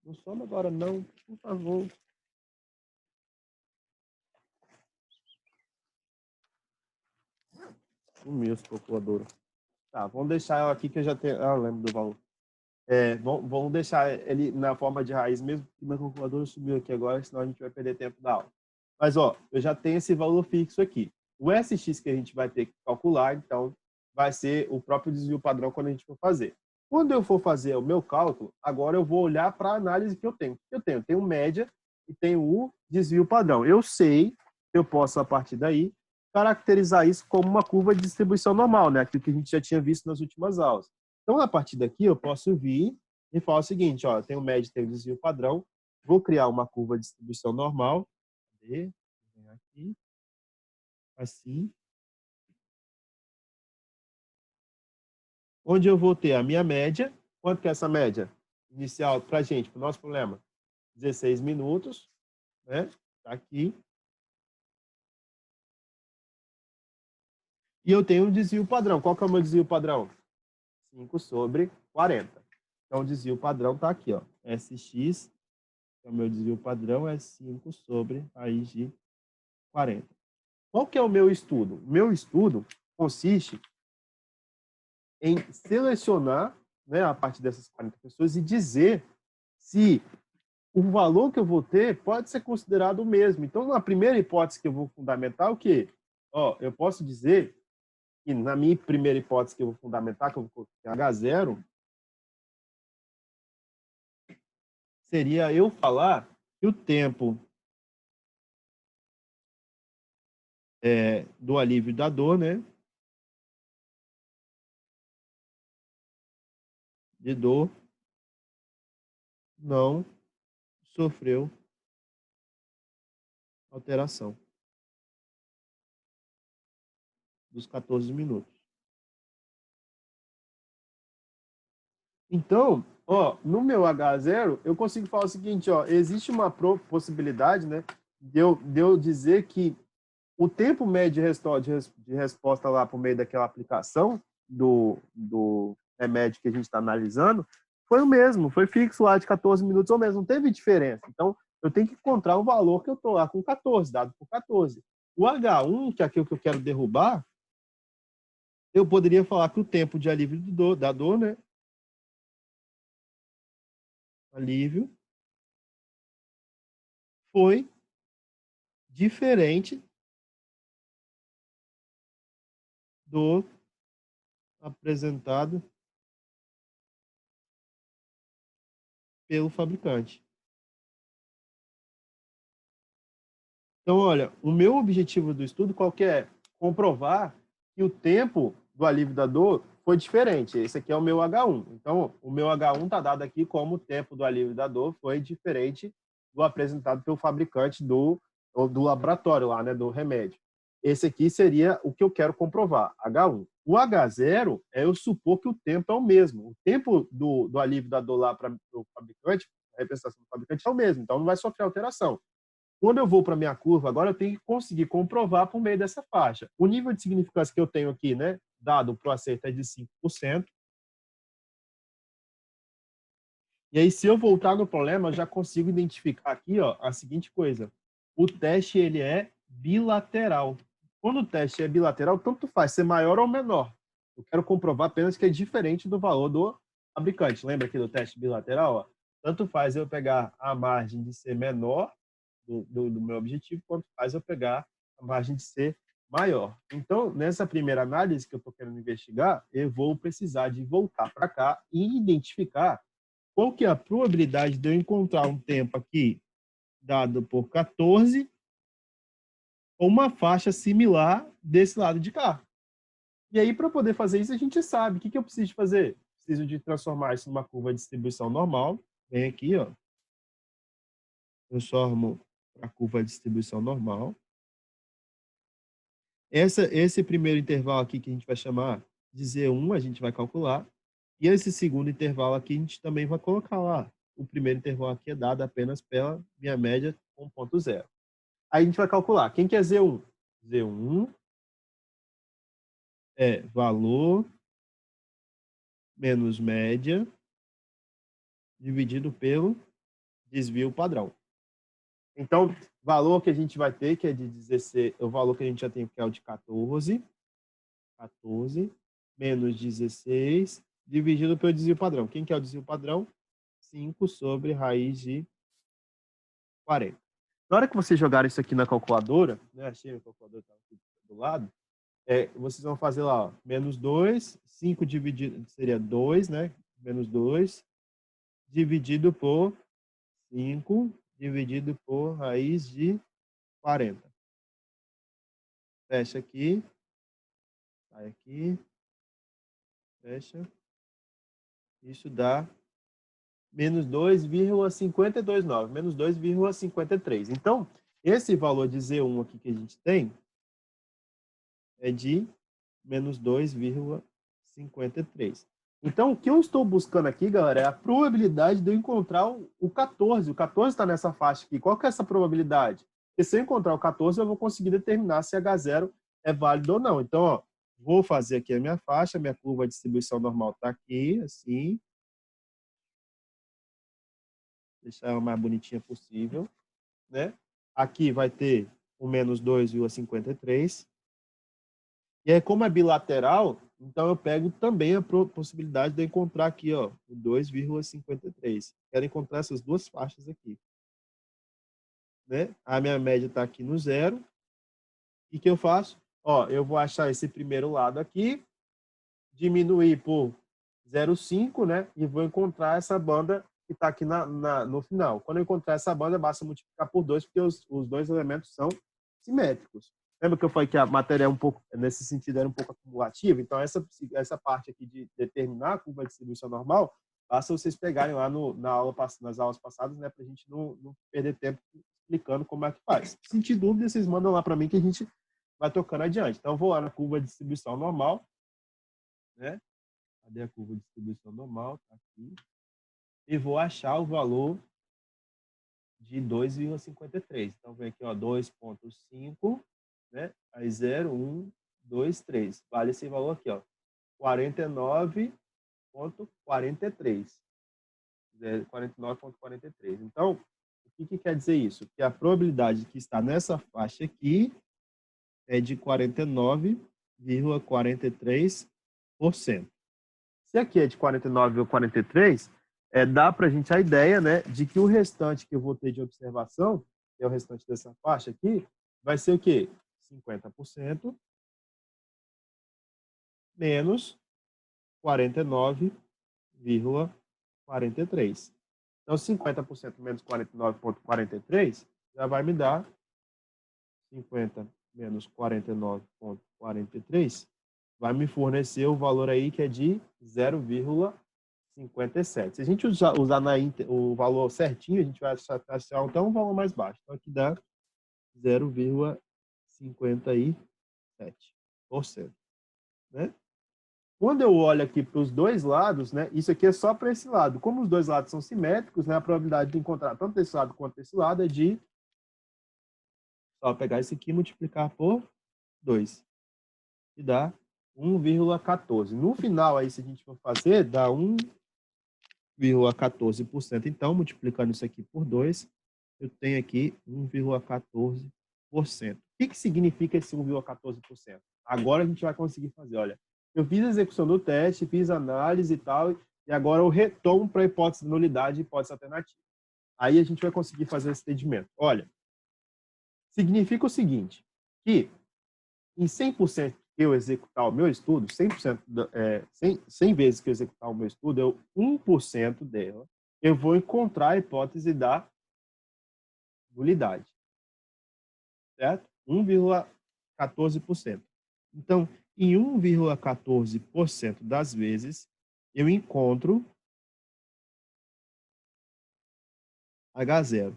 Não soma agora, não, por favor. Sumiu esse calculadora. Tá, vamos deixar ela aqui que eu já tenho... Ah, eu lembro do valor. Vamos deixar ele na forma de raiz mesmo, que meu calculador subiu aqui agora, senão a gente vai perder tempo da aula. Mas, ó, eu já tenho esse valor fixo aqui. O SX que a gente vai ter que calcular, então, vai ser o próprio desvio padrão quando a gente for fazer. Quando eu for fazer o meu cálculo, agora eu vou olhar para a análise que eu tenho. Eu tenho média e tenho o desvio padrão. Eu sei que eu posso, a partir daí, caracterizar isso como uma curva de distribuição normal, né? Aquilo que a gente já tinha visto nas últimas aulas. Então, a partir daqui, eu posso vir e falar o seguinte, ó, eu tenho média e tenho desvio padrão, vou criar uma curva de distribuição normal, aqui, assim, onde eu vou ter a minha média. Quanto que é essa média inicial para a gente, para o nosso problema? 16 minutos, né? Tá aqui. E eu tenho um desvio padrão. Qual que é o meu desvio padrão? 5 sobre 40. Então, o desvio padrão está aqui, ó. SX, que é o meu desvio padrão, é 5 sobre raiz de 40. Qual que é o meu estudo? O meu estudo consiste em selecionar, né, a partir dessas 40 pessoas e dizer se o valor que eu vou ter pode ser considerado o mesmo. Então, na primeira hipótese que eu vou fundamentar, o quê? Ó, eu posso dizer que na minha primeira hipótese que eu vou fundamentar, que eu vou colocar H0, seria eu falar que o tempo do alívio da dor, né, de dor, não sofreu alteração dos 14 minutos. Então, ó, no meu H0, eu consigo falar o seguinte, ó, existe uma possibilidade, né, de eu dizer que o tempo médio de resposta lá por meio daquela aplicação do remédio que a gente está analisando foi o mesmo, foi fixo lá de 14 minutos ou mesmo, não teve diferença. Então, eu tenho que encontrar o valor que eu estou lá com 14, dado por 14. O H1, que é aquilo que eu quero derrubar, eu poderia falar que o tempo de alívio da dor, né, alívio, foi diferente do apresentado pelo fabricante. Então, olha, o meu objetivo do estudo qual que é? Comprovar que o tempo do alívio da dor foi diferente. Esse aqui é o meu H1. Então, o meu H1 está dado aqui como o tempo do alívio da dor foi diferente do apresentado pelo fabricante do laboratório lá, né, do remédio. Esse aqui seria o que eu quero comprovar, H1. O H0 é eu supor que o tempo é o mesmo. O tempo do alívio da dor lá para o fabricante, a representação do fabricante é o mesmo, então não vai sofrer alteração. Quando eu vou para a minha curva, agora eu tenho que conseguir comprovar por meio dessa faixa. O nível de significância que eu tenho aqui, né, dado para o acerto, é de 5%. E aí, se eu voltar no problema, eu já consigo identificar aqui, ó, a seguinte coisa. O teste ele é bilateral. Quando o teste é bilateral, tanto faz ser maior ou menor. Eu quero comprovar apenas que é diferente do valor do fabricante. Lembra aqui do teste bilateral? Ó? Tanto faz eu pegar a margem de ser menor do meu objetivo, quanto faz eu pegar a margem de ser maior. Então, nessa primeira análise que eu estou querendo investigar, eu vou precisar de voltar para cá e identificar qual que é a probabilidade de eu encontrar um tempo aqui dado por 14 ou uma faixa similar desse lado de cá. E aí, para poder fazer isso, a gente sabe o que eu preciso fazer. Preciso de transformar isso numa curva de distribuição normal. Vem aqui, ó. Transformo para a curva de distribuição normal. Esse primeiro intervalo aqui que a gente vai chamar de Z1, a gente vai calcular. E esse segundo intervalo aqui, a gente também vai colocar lá. O primeiro intervalo aqui é dado apenas pela minha média 1.0. Aí a gente vai calcular. Quem que é Z1? Z1 é valor menos média dividido pelo desvio padrão. Então, valor que a gente vai ter, que é de 16, o valor que a gente já tem, que é o de 14, 14 menos 16 dividido pelo desvio padrão. Quem que é o desvio padrão? 5 sobre raiz de 40. Na hora que vocês jogarem isso aqui na calculadora, né, achei a calculadora tá aqui do lado, vocês vão fazer lá, ó, menos 2, 5 dividido, seria 2, né? Menos 2, dividido por 5, dividido por raiz de 40. Fecha aqui, sai aqui, fecha. Isso dá menos 2,529, menos 2,53. Então, esse valor de Z1 aqui que a gente tem é de menos 2,53. Então, o que eu estou buscando aqui, galera, é a probabilidade de eu encontrar o 14. O 14 está nessa faixa aqui. Qual que é essa probabilidade? Porque se eu encontrar o 14, eu vou conseguir determinar se H0 é válido ou não. Então, ó, vou fazer aqui a minha faixa, minha curva de distribuição normal está aqui, assim. Deixar ela mais bonitinha possível, né? Aqui vai ter o menos 2,53. E aí, como é bilateral, então eu pego também a possibilidade de encontrar aqui, ó, o 2,53. Quero encontrar essas duas faixas aqui, né? A minha média está aqui no zero. E o que eu faço? Ó, eu vou achar esse primeiro lado aqui, diminuir por 0,5, né? E vou encontrar essa banda que está aqui no final. Quando eu encontrar essa banda, basta multiplicar por 2, porque os dois elementos são simétricos. Lembra que eu falei que a matéria é um pouco, nesse sentido, era um pouco acumulativa? Então, essa parte aqui de determinar a curva de distribuição normal, basta vocês pegarem lá nas aulas passadas, né, para a gente não perder tempo explicando como é que faz. Se sentir dúvida, vocês mandam lá para mim que a gente vai tocando adiante. Então, eu vou lá na curva de distribuição normal, né? Cadê a curva de distribuição normal? Tá aqui. E vou achar o valor de 2,53. Então, vem aqui, ó, 2,5, né? Aí 0, 1, 2, 3. Vale esse valor aqui, ó, 49,43. 49,43. Então, o que quer dizer isso? Que a probabilidade que está nessa faixa aqui é de 49,43%. Se aqui é de 49,43%, dá para a gente a ideia, né, de que o restante que eu vou ter de observação, que é o restante dessa faixa aqui, vai ser o quê? 50% menos 49,43%. Então, 50% menos 49,43% já vai me dar 50 menos 49,43%, vai me fornecer o valor aí que é de 0,57. Se a gente usar o valor certinho, a gente vai achar então um valor mais baixo. Então, aqui dá 0,57%. Né? Quando eu olho aqui para os dois lados, né, isso aqui é só para esse lado. Como os dois lados são simétricos, né, a probabilidade de encontrar tanto esse lado quanto esse lado é de só pegar esse aqui e multiplicar por 2. E dá 1,14. No final, aí, se a gente for fazer, dá 1,14%. Então, multiplicando isso aqui por 2, eu tenho aqui 1,14%. O que significa esse 1,14%? Agora a gente vai conseguir fazer. Olha, eu fiz a execução do teste, fiz análise e tal, e agora eu retomo para a hipótese de nulidade e hipótese alternativa. Aí a gente vai conseguir fazer esse entendimento. Olha, significa o seguinte, que em 100% que eu executar o meu estudo, 100 vezes que eu executar o meu estudo, 1% dela, eu vou encontrar a hipótese da nulidade. Certo? 1,14%. Então, em 1,14% das vezes, eu encontro H0.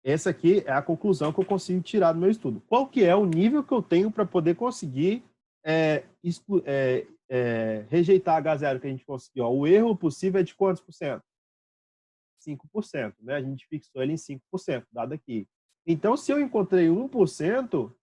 Essa aqui é a conclusão que eu consigo tirar do meu estudo. Qual que é o nível que eu tenho para poder conseguir rejeitar H0 que a gente conseguiu? O erro possível é de quantos por cento? 5%. Né? A gente fixou ele em 5%, dado aqui. Então, se eu encontrei 1%,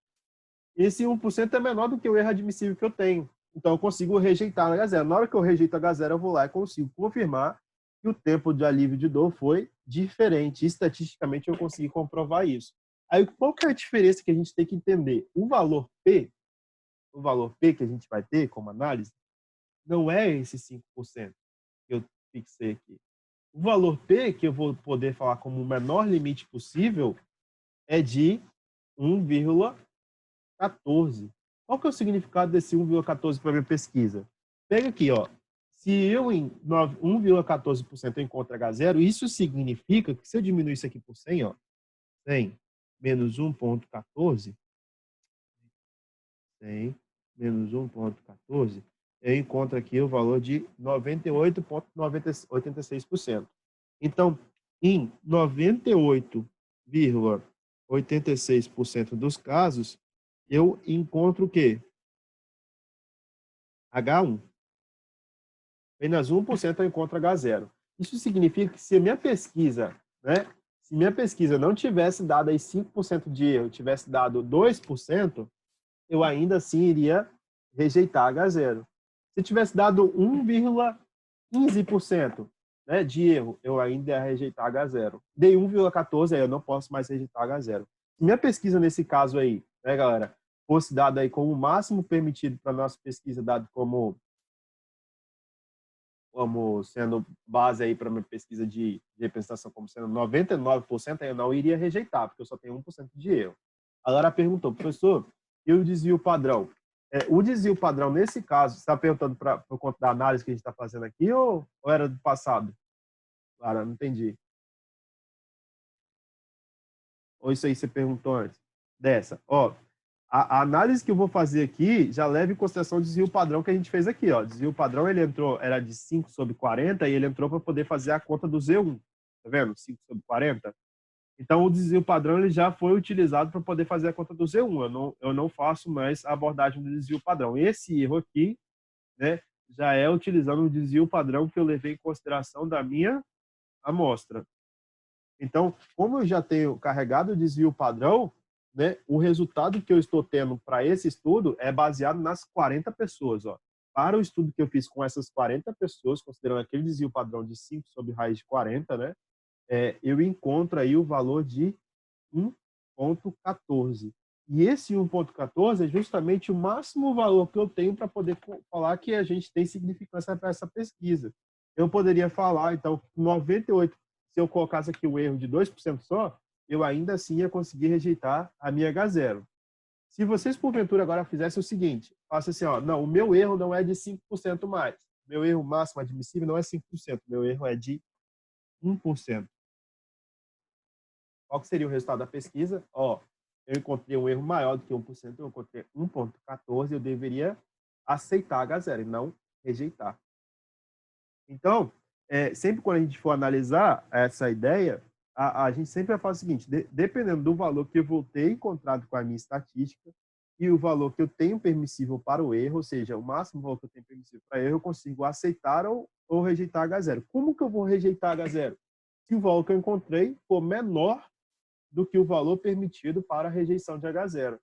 esse 1% é menor do que o erro admissível que eu tenho. Então, eu consigo rejeitar H0. Na hora que eu rejeito H0, eu vou lá e consigo confirmar que o tempo de alívio de dor foi diferente. Estatisticamente, eu consegui comprovar isso. Aí, qual que é a diferença que a gente tem que entender? O valor P, o valor P que a gente vai ter como análise não é esse 5% que eu fixei aqui. O valor P, que eu vou poder falar como o menor limite possível, é de 1,14. Qual que é o significado desse 1,14 para a minha pesquisa? Pega aqui, ó. Se eu em 1,14% eu encontro H0, isso significa que se eu diminuir isso aqui por 100, ó, 100 menos 1,14, 100 menos 1,14, eu encontro aqui o valor de 98,86%. Então, em 98,86% dos casos, eu encontro o quê? H1. Apenas 1% eu encontro H0. Isso significa que se minha pesquisa, né, se minha pesquisa não tivesse dado aí 5% de erro, tivesse dado 2%, eu ainda assim iria rejeitar H0. Se tivesse dado 1,15%, né, de erro, eu ainda ia rejeitar H0. Dei 1,14, aí eu não posso mais rejeitar H0. Se minha pesquisa nesse caso aí, né, galera, fosse dada aí como o máximo permitido para nossa pesquisa, dado como sendo base aí para minha pesquisa de representação como sendo 99%, aí eu não iria rejeitar, porque eu só tenho 1% de erro. A Lara perguntou, professor, e o desvio padrão? O desvio padrão, nesse caso, você está perguntando por conta da análise que a gente está fazendo aqui ou era do passado? Lara, não entendi. Ou isso aí você perguntou antes? Dessa. Ó, a análise que eu vou fazer aqui já leva em consideração o desvio padrão que a gente fez aqui. Ó. O desvio padrão ele entrou, era de 5 sobre 40 e ele entrou para poder fazer a conta do Z1. Tá vendo? 5 sobre 40. Então, o desvio padrão ele já foi utilizado para poder fazer a conta do Z1. Eu não faço mais a abordagem do desvio padrão. Esse erro aqui, né, já é utilizando o desvio padrão que eu levei em consideração da minha amostra. Então, como eu já tenho carregado o desvio padrão, né, o resultado que eu estou tendo para esse estudo é baseado nas 40 pessoas. Ó. Para o estudo que eu fiz com essas 40 pessoas, considerando aquele desvio padrão de 5 sobre raiz de 40, né, eu encontro aí o valor de 1,14. E esse 1,14 é justamente o máximo valor que eu tenho para poder falar que a gente tem significância para essa pesquisa. Eu poderia falar, então, 98, se eu colocasse aqui o erro de 2% só, eu ainda assim ia conseguir rejeitar a minha H0. Se vocês, porventura, agora fizessem o seguinte, faça assim, ó, não, o meu erro não é de 5% mais. Meu erro máximo admissível não é 5%, meu erro é de 1%. Qual que seria o resultado da pesquisa? Ó, eu encontrei um erro maior do que 1%, eu encontrei 1,14, eu deveria aceitar H0 e não rejeitar. Então, sempre quando a gente for analisar essa ideia, a gente sempre vai falar o seguinte, dependendo do valor que eu vou ter encontrado com a minha estatística e o valor que eu tenho permissível para o erro, ou seja, o máximo valor que eu tenho permissível para erro, eu consigo aceitar ou rejeitar H0. Como que eu vou rejeitar H0? Se o valor que eu encontrei for menor do que o valor permitido para a rejeição de H0,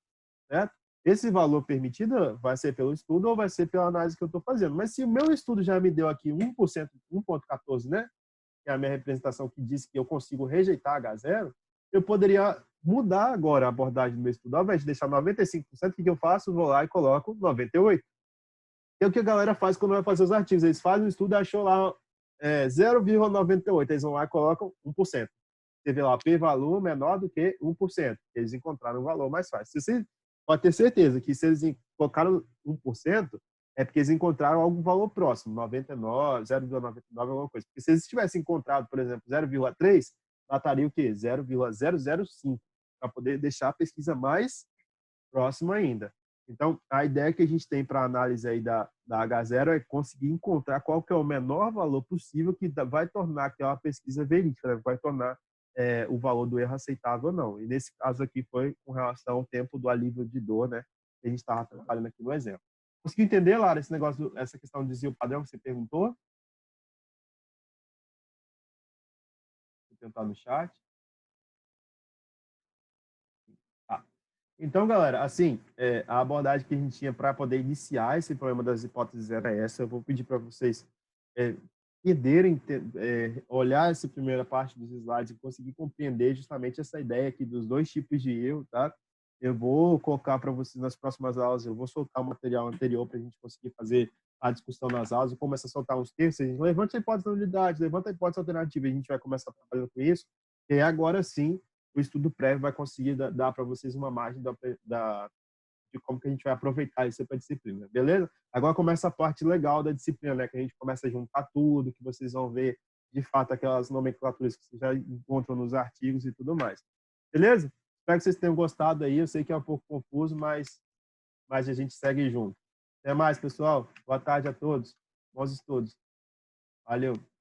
certo? Esse valor permitido vai ser pelo estudo ou vai ser pela análise que eu estou fazendo. Mas se o meu estudo já me deu aqui 1%, 1,14, né? Que é a minha representação que diz que eu consigo rejeitar H0, eu poderia mudar agora a abordagem do meu estudo. Ao invés de deixar 95%, o que eu faço? Eu vou lá e coloco 98%. É o que a galera faz quando vai fazer os artigos. Eles fazem o estudo e achou lá 0,98. Eles vão lá e colocam 1%. Você vê lá, p-valor menor do que 1%. Eles encontraram um valor mais fácil. Você pode ter certeza que se eles colocaram 1%, é porque eles encontraram algum valor próximo, 99, 0,99, alguma coisa. Porque se eles tivessem encontrado, por exemplo, 0,3, mataria o quê? 0,005, para poder deixar a pesquisa mais próxima ainda. Então, a ideia que a gente tem para a análise aí da H0 é conseguir encontrar qual que é o menor valor possível que vai tornar aquela pesquisa verídica, né? Vai tornar o valor do erro aceitável ou não. E nesse caso aqui foi com relação ao tempo do alívio de dor, né? Que a gente estava trabalhando aqui no exemplo. Conseguiu entender, Lara, esse negócio, essa questão de desvio padrão que você perguntou? Vou tentar no chat. Tá. Então, galera, assim, a abordagem que a gente tinha para poder iniciar esse problema das hipóteses era essa. Eu vou pedir para vocês entenderem, olhar essa primeira parte dos slides e conseguir compreender justamente essa ideia aqui dos dois tipos de erro, tá? Eu vou colocar para vocês nas próximas aulas, eu vou soltar o material anterior para a gente conseguir fazer a discussão nas aulas, eu começo a soltar uns textos, a gente levanta a hipótese da unidade, levanta a hipótese alternativa, e a gente vai começar trabalhando com isso, e agora sim, o estudo prévio vai conseguir dar para vocês uma margem de como que a gente vai aproveitar isso para a disciplina, beleza? Agora começa a parte legal da disciplina, né, que a gente começa a juntar tudo, que vocês vão ver, de fato, aquelas nomenclaturas que vocês já encontram nos artigos e tudo mais. Beleza? Espero que vocês tenham gostado aí. Eu sei que é um pouco confuso, mas a gente segue junto. Até mais, pessoal. Boa tarde a todos. Bons estudos. Valeu.